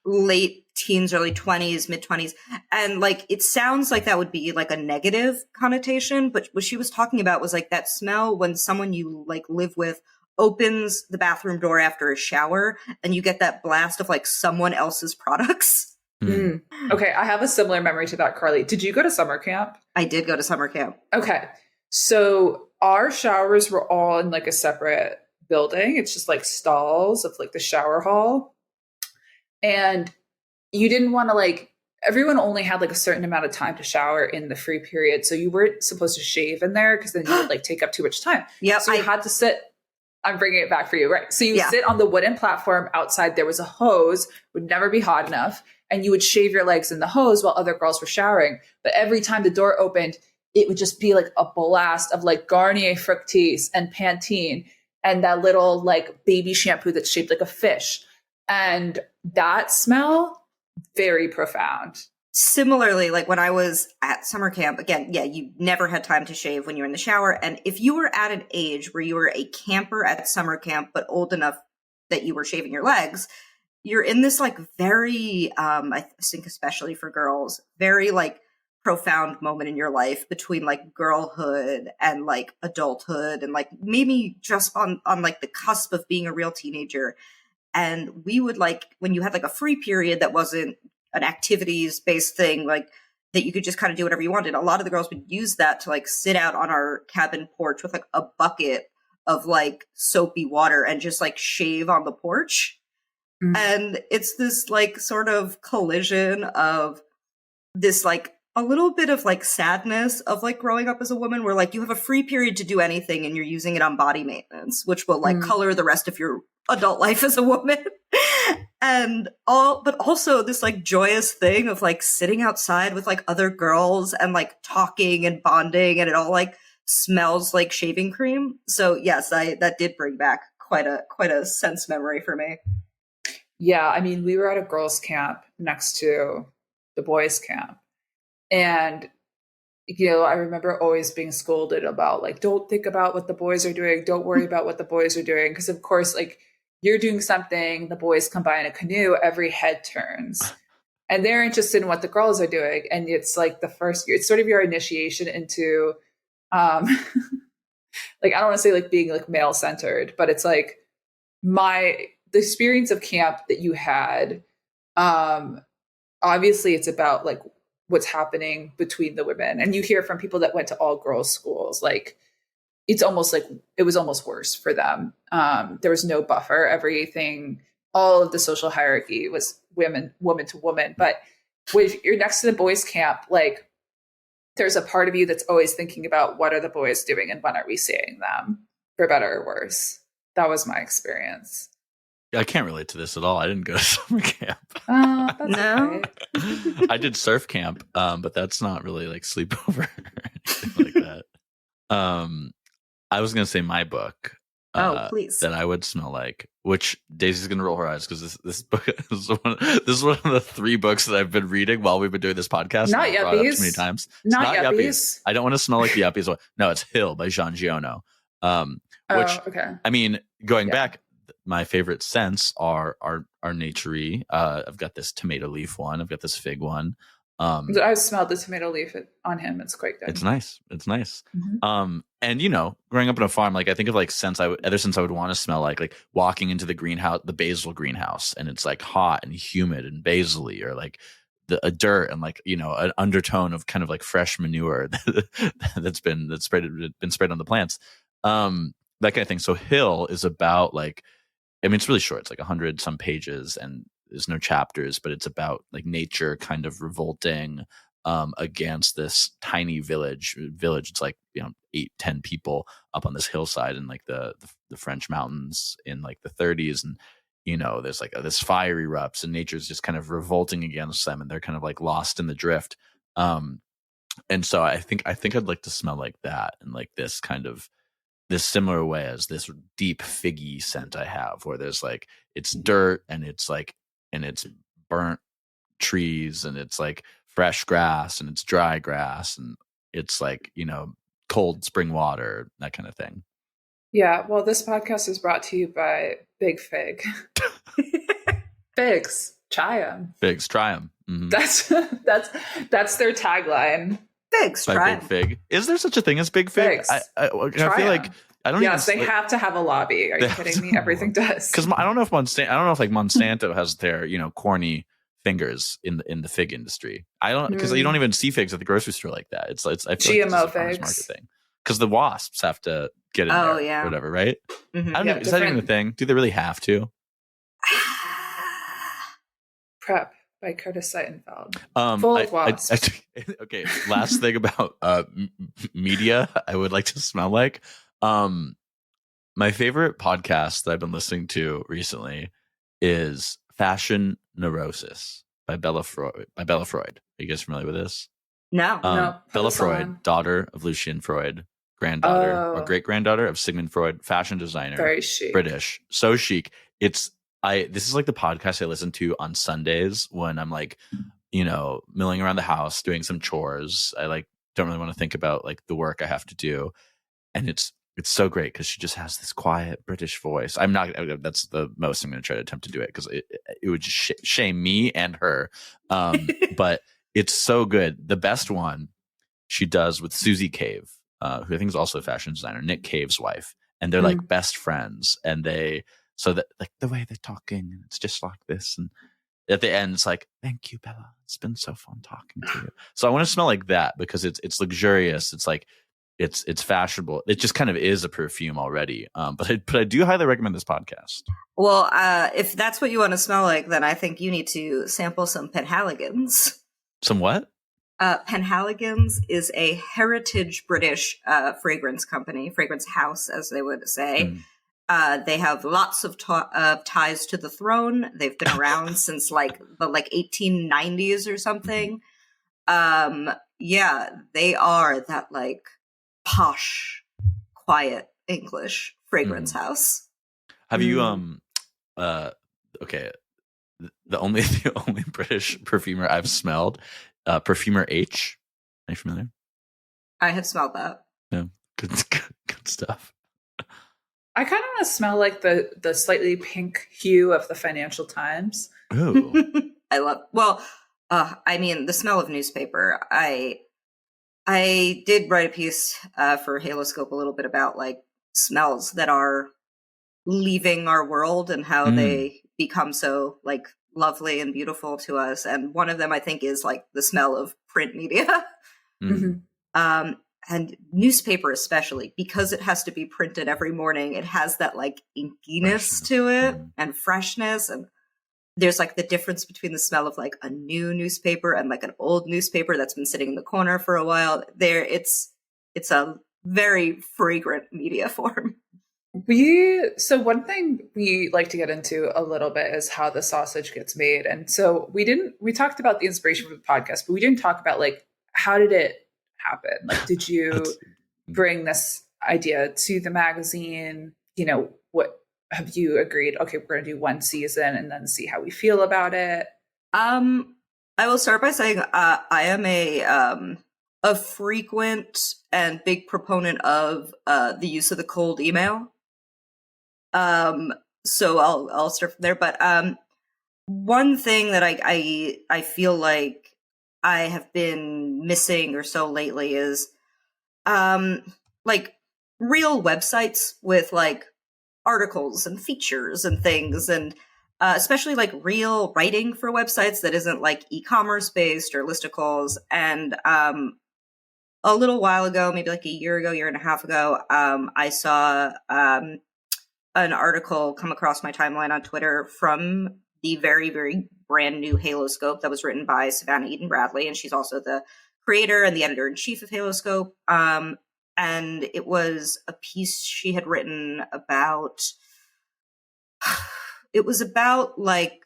late teens, early 20s, mid 20s, and like it sounds like that would be like a negative connotation, but what she was talking about was like that smell when someone you like live with opens the bathroom door after a shower and you get that blast of like someone else's products. Okay, I have a similar memory to that, Carly. Did you go to summer camp? I did go to summer camp. Okay, so our showers were all in like a separate building. It's just like stalls of like the shower hall. And you didn't want to like, everyone only had like a certain amount of time to shower in the free period. So you weren't supposed to shave in there because then you would like take up too much time. Yeah. So you had to sit. I'm bringing it back for you, right? So you sit on the wooden platform outside. There was a hose, would never be hot enough. And you would shave your legs in the hose while other girls were showering. But every time the door opened, it would just be like a blast of like Garnier Fructis and Pantene and that little like baby shampoo that's shaped like a fish. And that smell, very profound. Similarly, like when I was at summer camp, again, you never had time to shave when you were in the shower. And if you were at an age where you were a camper at summer camp, but old enough that you were shaving your legs, you're in this like very, I think especially for girls, very like profound moment in your life between like girlhood and like adulthood and like maybe just on like the cusp of being a real teenager. And we would like, when you had like a free period that wasn't an activities based thing, like that you could just kind of do whatever you wanted. A lot of the girls would use that to like sit out on our cabin porch with like a bucket of like soapy water and just like shave on the porch. Mm-hmm. And it's this like sort of collision of this like a little bit of like sadness of like growing up as a woman where like you have a free period to do anything and you're using it on body maintenance, which will like color the rest of your adult life as a woman. But also this like joyous thing of like sitting outside with like other girls and like talking and bonding, and it all like smells like shaving cream. So yes, that did bring back quite a sense memory for me. Yeah, I mean, we were at a girls' camp next to the boys' camp. And, you know, I remember always being scolded about like, don't think about what the boys are doing. Don't worry about what the boys are doing. Because, of course, like you're doing something, the boys come by in a canoe, every head turns. And they're interested in what the girls are doing. And it's like the first year, it's sort of your initiation into, like, I don't want to say like being like male centered, but it's like the experience of camp that you had. Obviously, it's about like what's happening between the women. And you hear from people that went to all girls schools, like it's almost like it was almost worse for them. There was no buffer. Everything, all of the social hierarchy was woman to woman. But when you're next to the boys camp, like there's a part of you that's always thinking about what are the boys doing and when are we seeing them, for better or worse. That was my experience. I can't relate to this at all. I didn't go to summer camp. That's no. okay. I did surf camp, but that's not really like sleepover or anything like that. I was going to say my book. Please. That I would smell like, which Daisy's going to roll her eyes because this book is one of the 3 books that I've been reading while we've been doing this podcast. Not Yuppies. Too many times. Not Yuppies. I don't want to smell like the Yuppies one. No, it's Hill by Jean Giono. Okay. I mean, going back, my favorite scents are naturey. I've got this tomato leaf one. I've got this fig one. I've smelled the tomato leaf on him. It's quite good. It's nice. Mm-hmm. And you know, growing up in a farm, like I think of like scents other scents I would want to smell like walking into the greenhouse, the basil greenhouse, and it's like hot and humid and basil-y, or like a dirt and like, you know, an undertone of kind of like fresh manure that's been sprayed on the plants. That kind of thing. So Hill is about like, I mean, it's really short. It's like 100 some pages and there's no chapters, but it's about like nature kind of revolting against this tiny village. It's like 8-10 people up on this hillside in like the French mountains in like the 30s, and there's like this fire erupts and nature's just kind of revolting against them, and they're kind of like lost in the drift. And so I think I'd like to smell like that, and like this kind of this similar way as this deep figgy scent I have, where there's like it's dirt and it's burnt trees and it's like fresh grass and it's dry grass and it's like cold spring water, that kind of thing. Yeah, well, this podcast is brought to you by Big Fig. Figs, try them. Figs, try them. Mm-hmm. That's their tagline. Figs, by try Big Fig. Is there such a thing as Big Fig? I feel like I don't. Yes, they have to have a lobby. Are you kidding me? Everything does. Because I don't know if Monsanto has their corny fingers in the fig industry. I don't, because you don't even see figs at the grocery store like that. It's I feel GMO like figs market thing, because the wasps have to get in there, or whatever, right? Mm-hmm. I don't know. Is that even a thing? Do they really have to? Prep by Curtis Seitenfeld. Full of wasps. Okay, last thing about media I would like to smell like. My favorite podcast that I've been listening to recently is Fashion Neurosis by Bella Freud. Are you guys familiar with this? No. Bella Freud, daughter of Lucian Freud, granddaughter or great granddaughter of Sigmund Freud, fashion designer, very chic, British, so chic. This is like the podcast I listen to on Sundays when I'm like, milling around the house doing some chores. I like don't really want to think about like the work I have to do, and it's so great because she just has this quiet British voice. That's the most I'm going to try to attempt to do it, because it would just shame me and her. But it's so good. The best one she does with Susie Cave, who I think is also a fashion designer, Nick Cave's wife, and they're like best friends. And so that like the way they're talking, and it's just like this. And at the end, it's like, thank you, Bella. It's been so fun talking to you. So I want to smell like that because it's luxurious. It's like, it's fashionable. It just kind of is a perfume already. But I do highly recommend this podcast. Well, if that's what you want to smell like, then I think you need to sample some Penhaligon's. Some what? Penhaligon's is a heritage British fragrance company, fragrance house, as they would say. They have lots of ties to the throne. They've been around since the 1890s or something. Yeah, they are that like posh, quiet English fragrance house. Have you okay, the only British perfumer I've smelled, Perfumer H. Are you familiar? I have smelled that. Yeah, good stuff. I kind of want to smell like the slightly pink hue of the Financial Times. Ooh. I love. Well, I mean, the smell of newspaper. I did write a piece for Haloscope a little bit about like smells that are leaving our world and how they become so like lovely and beautiful to us. And one of them, I think, is like the smell of print media. And newspaper, especially because it has to be printed every morning. It has that like inkiness to it and freshness. And there's like the difference between the smell of like a new newspaper and like an old newspaper that's been sitting in the corner for a while. It's a very fragrant media form. So one thing we like to get into a little bit is how the sausage gets made. And so we talked about the inspiration for the podcast, but we didn't talk about like, how did it happen? Like, did you bring this idea to the magazine? What have you agreed? Okay, we're going to do one season and then see how we feel about it. I will start by saying I am a frequent and big proponent of the use of the cold email. So I'll start from there. But one thing that I feel like I have been missing or so lately is like real websites with like articles and features and things, and especially like real writing for websites that isn't like e-commerce based or listicles. And a little while ago, maybe like a year and a half ago, I saw an article come across my timeline on Twitter from the very, very brand new Haloscope that was written by Savannah Eden Bradley, and she's also the creator and the editor-in-chief of Haloscope. And it was a piece she had written about, it was about like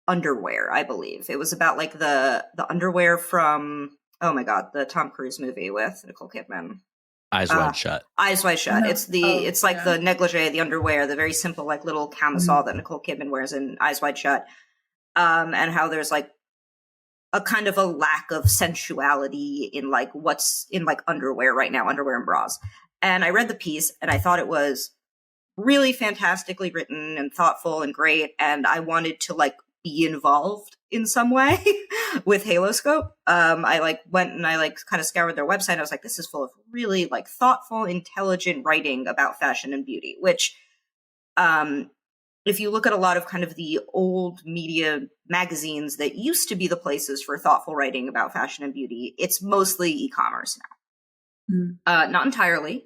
underwear, I believe. It was about like the underwear from, oh my God, the Tom Cruise movie with Nicole Kidman. Eyes Wide Shut. Eyes Wide Shut. No. It's like the negligee, the underwear, the very simple like little camisole that Nicole Kidman wears in Eyes Wide Shut. And how there's like a kind of a lack of sensuality in like what's in like underwear right now, underwear and bras. And I read the piece and I thought it was really fantastically written and thoughtful and great. And I wanted to like be involved in some way with Haloscope. I like went and I like kind of scoured their website. I was like, this is full of really like thoughtful, intelligent writing about fashion and beauty, which, if you look at a lot of kind of the old media magazines that used to be the places for thoughtful writing about fashion and beauty, it's mostly e-commerce now. Not entirely,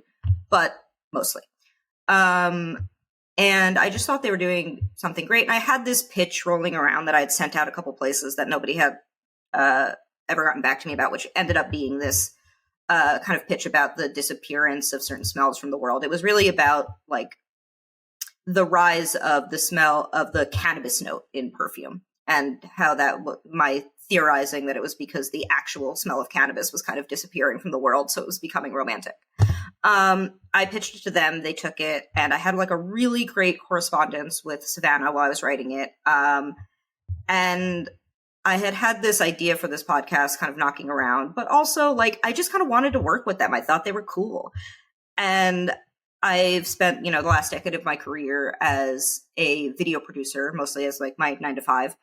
but mostly. And I just thought they were doing something great. And I had this pitch rolling around that I had sent out a couple places that nobody had ever gotten back to me about, which ended up being this kind of pitch about the disappearance of certain smells from the world. It was really about like the rise of the smell of the cannabis note in perfume, and how that my theorizing that it was because the actual smell of cannabis was kind of disappearing from the world, so it was becoming romantic. I pitched it to them, they took it, and I had like a really great correspondence with Savannah while I was writing it. And I had this idea for this podcast kind of knocking around, but also like I just kind of wanted to work with them. I thought they were cool. And I've spent, the last decade of my career as a video producer, mostly as like my 9 to 5.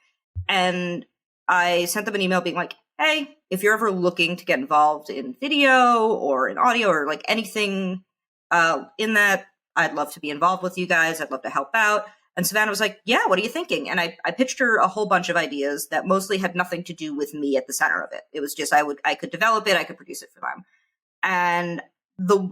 And I sent them an email being like, hey, if you're ever looking to get involved in video or in audio or like anything in that, I'd love to be involved with you guys. I'd love to help out. And Savannah was like, yeah, what are you thinking? And I pitched her a whole bunch of ideas that mostly had nothing to do with me at the center of it. It was just I could develop it, I could produce it for them. And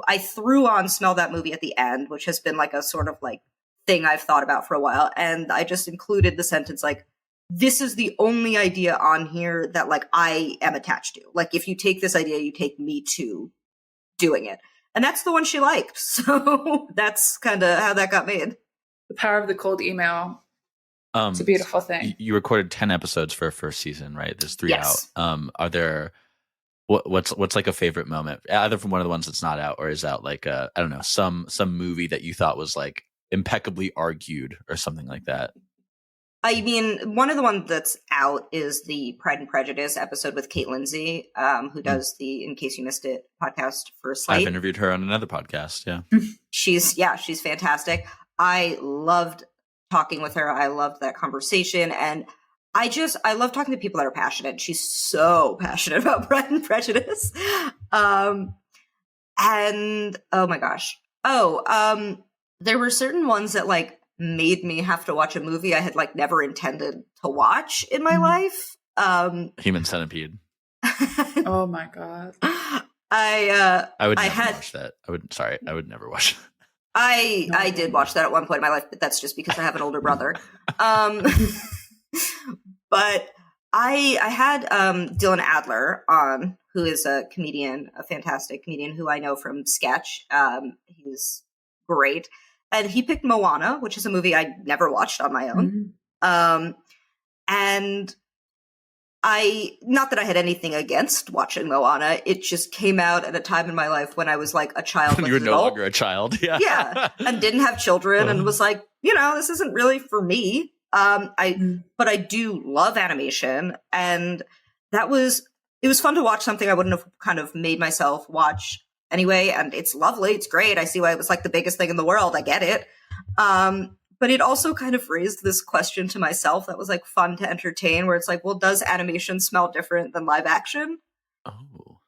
I threw on Smell That Movie at the end, which has been like a sort of like thing I've thought about for a while. And I just included the sentence like, this is the only idea on here that like I am attached to. Like if you take this idea, you take me to doing it. And that's the one she liked. So that's kind of how that got made. The power of the cold email. It's a beautiful thing. You recorded 10 episodes for a first season, right? There's 3 Yes. out. Are there what's like a favorite moment, either from one of the ones that's not out or is out, like I don't know, some movie that you thought was like impeccably argued or something like that? I mean, one of the ones that's out is the Pride and Prejudice episode with Kate Lindsay, who does the In Case You Missed It podcast for Slate. I've interviewed her on another podcast. Yeah. She's fantastic. I loved talking with her. I loved that conversation. And I love talking to people that are passionate. She's so passionate about Pride and Prejudice. And oh my gosh. There were certain ones that like made me have to watch a movie I had like never intended to watch in my life. Human Centipede. Oh my God. I would never watch that. I would never watch it. I did watch that at one point in my life, but that's just because I have an older brother. But I had Dylan Adler on, who is a comedian, a fantastic comedian who I know from sketch. He's great. And he picked Moana, which is a movie I never watched on my own. And not that I had anything against watching Moana. It just came out at a time in my life when I was like a child. You were no longer a child. Yeah. Yeah. And didn't have children and was like, this isn't really for me. But I do love animation. And it was fun to watch something I wouldn't have kind of made myself watch anyway. And it's lovely. It's great. I see why it was like the biggest thing in the world. I get it. But it also kind of raised this question to myself that was like fun to entertain, where it's like, well, does animation smell different than live action? Oh.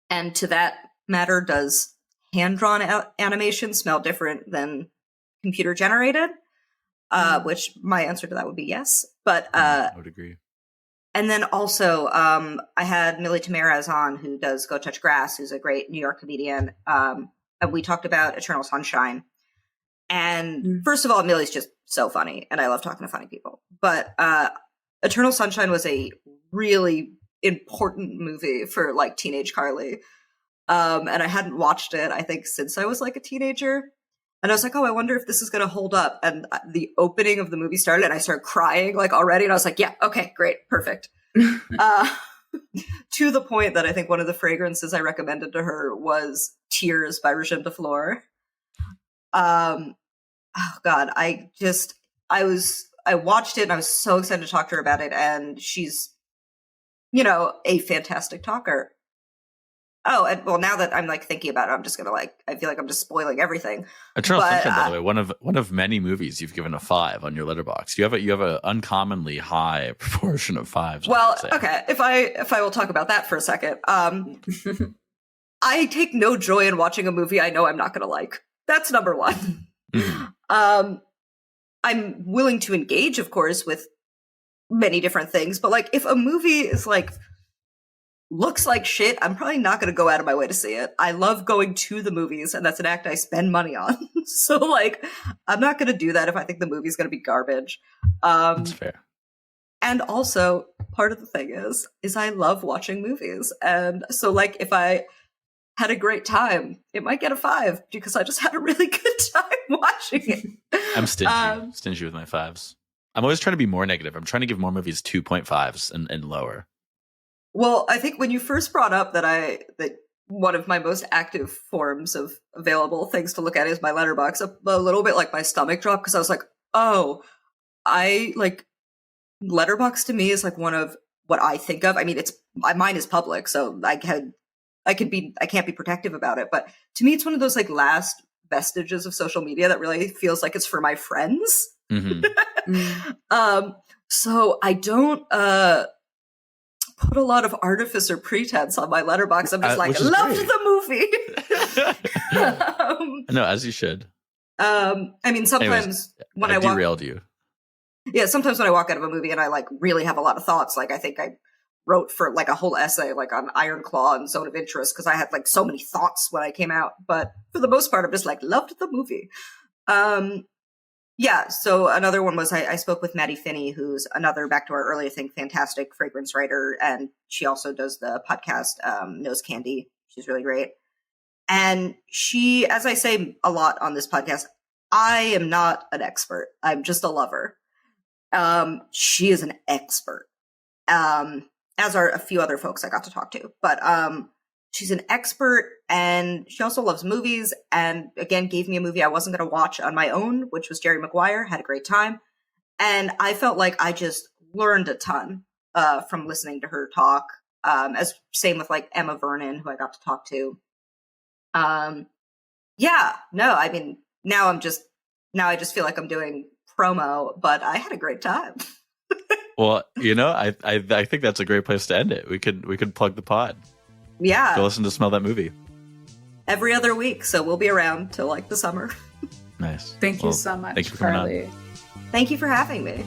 And to that matter, does hand-drawn animation smell different than computer generated? Which my answer to that would be yes. But I would agree. And then also, I had Millie Tamarez on, who does Go Touch Grass, who's a great New York comedian. And we talked about Eternal Sunshine. And first of all, Millie's just so funny, and I love talking to funny people. But Eternal Sunshine was a really important movie for like teenage Carly. And I hadn't watched it, I think, since I was like a teenager. And I was like, oh, I wonder if this is going to hold up. And the opening of the movie started, and I started crying like already. And I was like, yeah, okay, great, perfect. To the point that I think one of the fragrances I recommended to her was Tears by Regime de Fleur. Oh God, I watched it and I was so excited to talk to her about it. And she's, a fantastic talker. Oh, and well, now that I'm like thinking about it, I'm just gonna I feel like I'm just spoiling everything. Eternal Sunshine, by the way, one of many movies you've given a 5 on your letterboxd. You have a uncommonly high proportion of 5s. Well, okay, if I will talk about that for a second. I take no joy in watching a movie I know I'm not gonna like. That's number one. I'm willing to engage, of course, with many different things, but like if a movie is like looks like shit, I'm probably not going to go out of my way to see it. I love going to the movies, and that's an act I spend money on. So, like, I'm not going to do that if I think the movie's going to be garbage. That's fair. And also, part of the thing is I love watching movies. And so, like, if I had a great time, it might get a 5 because I just had a really good time watching it. I'm stingy with my 5s. I'm always trying to be more negative. I'm trying to give more movies 2.5s and lower. Well, I think when you first brought up that one of my most active forms of available things to look at is my letterboxd, a little bit like my stomach dropped because I was like, oh, letterboxd to me is like one of what I think of. I mean, mine is public, so I can't be protective about it. But to me, it's one of those like last vestiges of social media that really feels like it's for my friends. So I don't put a lot of artifice or pretense on my letterboxd. I'm just like, loved the movie. No, as you should. I mean, sometimes when I derailed you. Yeah, sometimes when I walk out of a movie and I like really have a lot of thoughts, like I think I wrote for like a whole essay like on Iron Claw and Zone of Interest because I had like so many thoughts when I came out. But for the most part, I'm just like, loved the movie. Yeah, so another one was I spoke with Maddie Finney, who's another, back to our earlier thing, fantastic fragrance writer, and she also does the podcast Nose Candy. She's really great. And she, as I say a lot on this podcast, I am not an expert. I'm just a lover. She is an expert, as are a few other folks I got to talk to. But she's an expert, and she also loves movies, and again, gave me a movie I wasn't going to watch on my own, which was Jerry Maguire. Had a great time. And I felt like I just learned a ton from listening to her talk. Same with like Emma Vernon, who I got to talk to. Yeah, no, I mean, now I just feel like I'm doing promo, but I had a great time. Well, I think that's a great place to end it. We could plug the pod. Yeah. Go listen to Smell That Movie. Every other week, so we'll be around till like the summer. Nice. Thank you so much, thank you for coming Carly. Thank you for having me.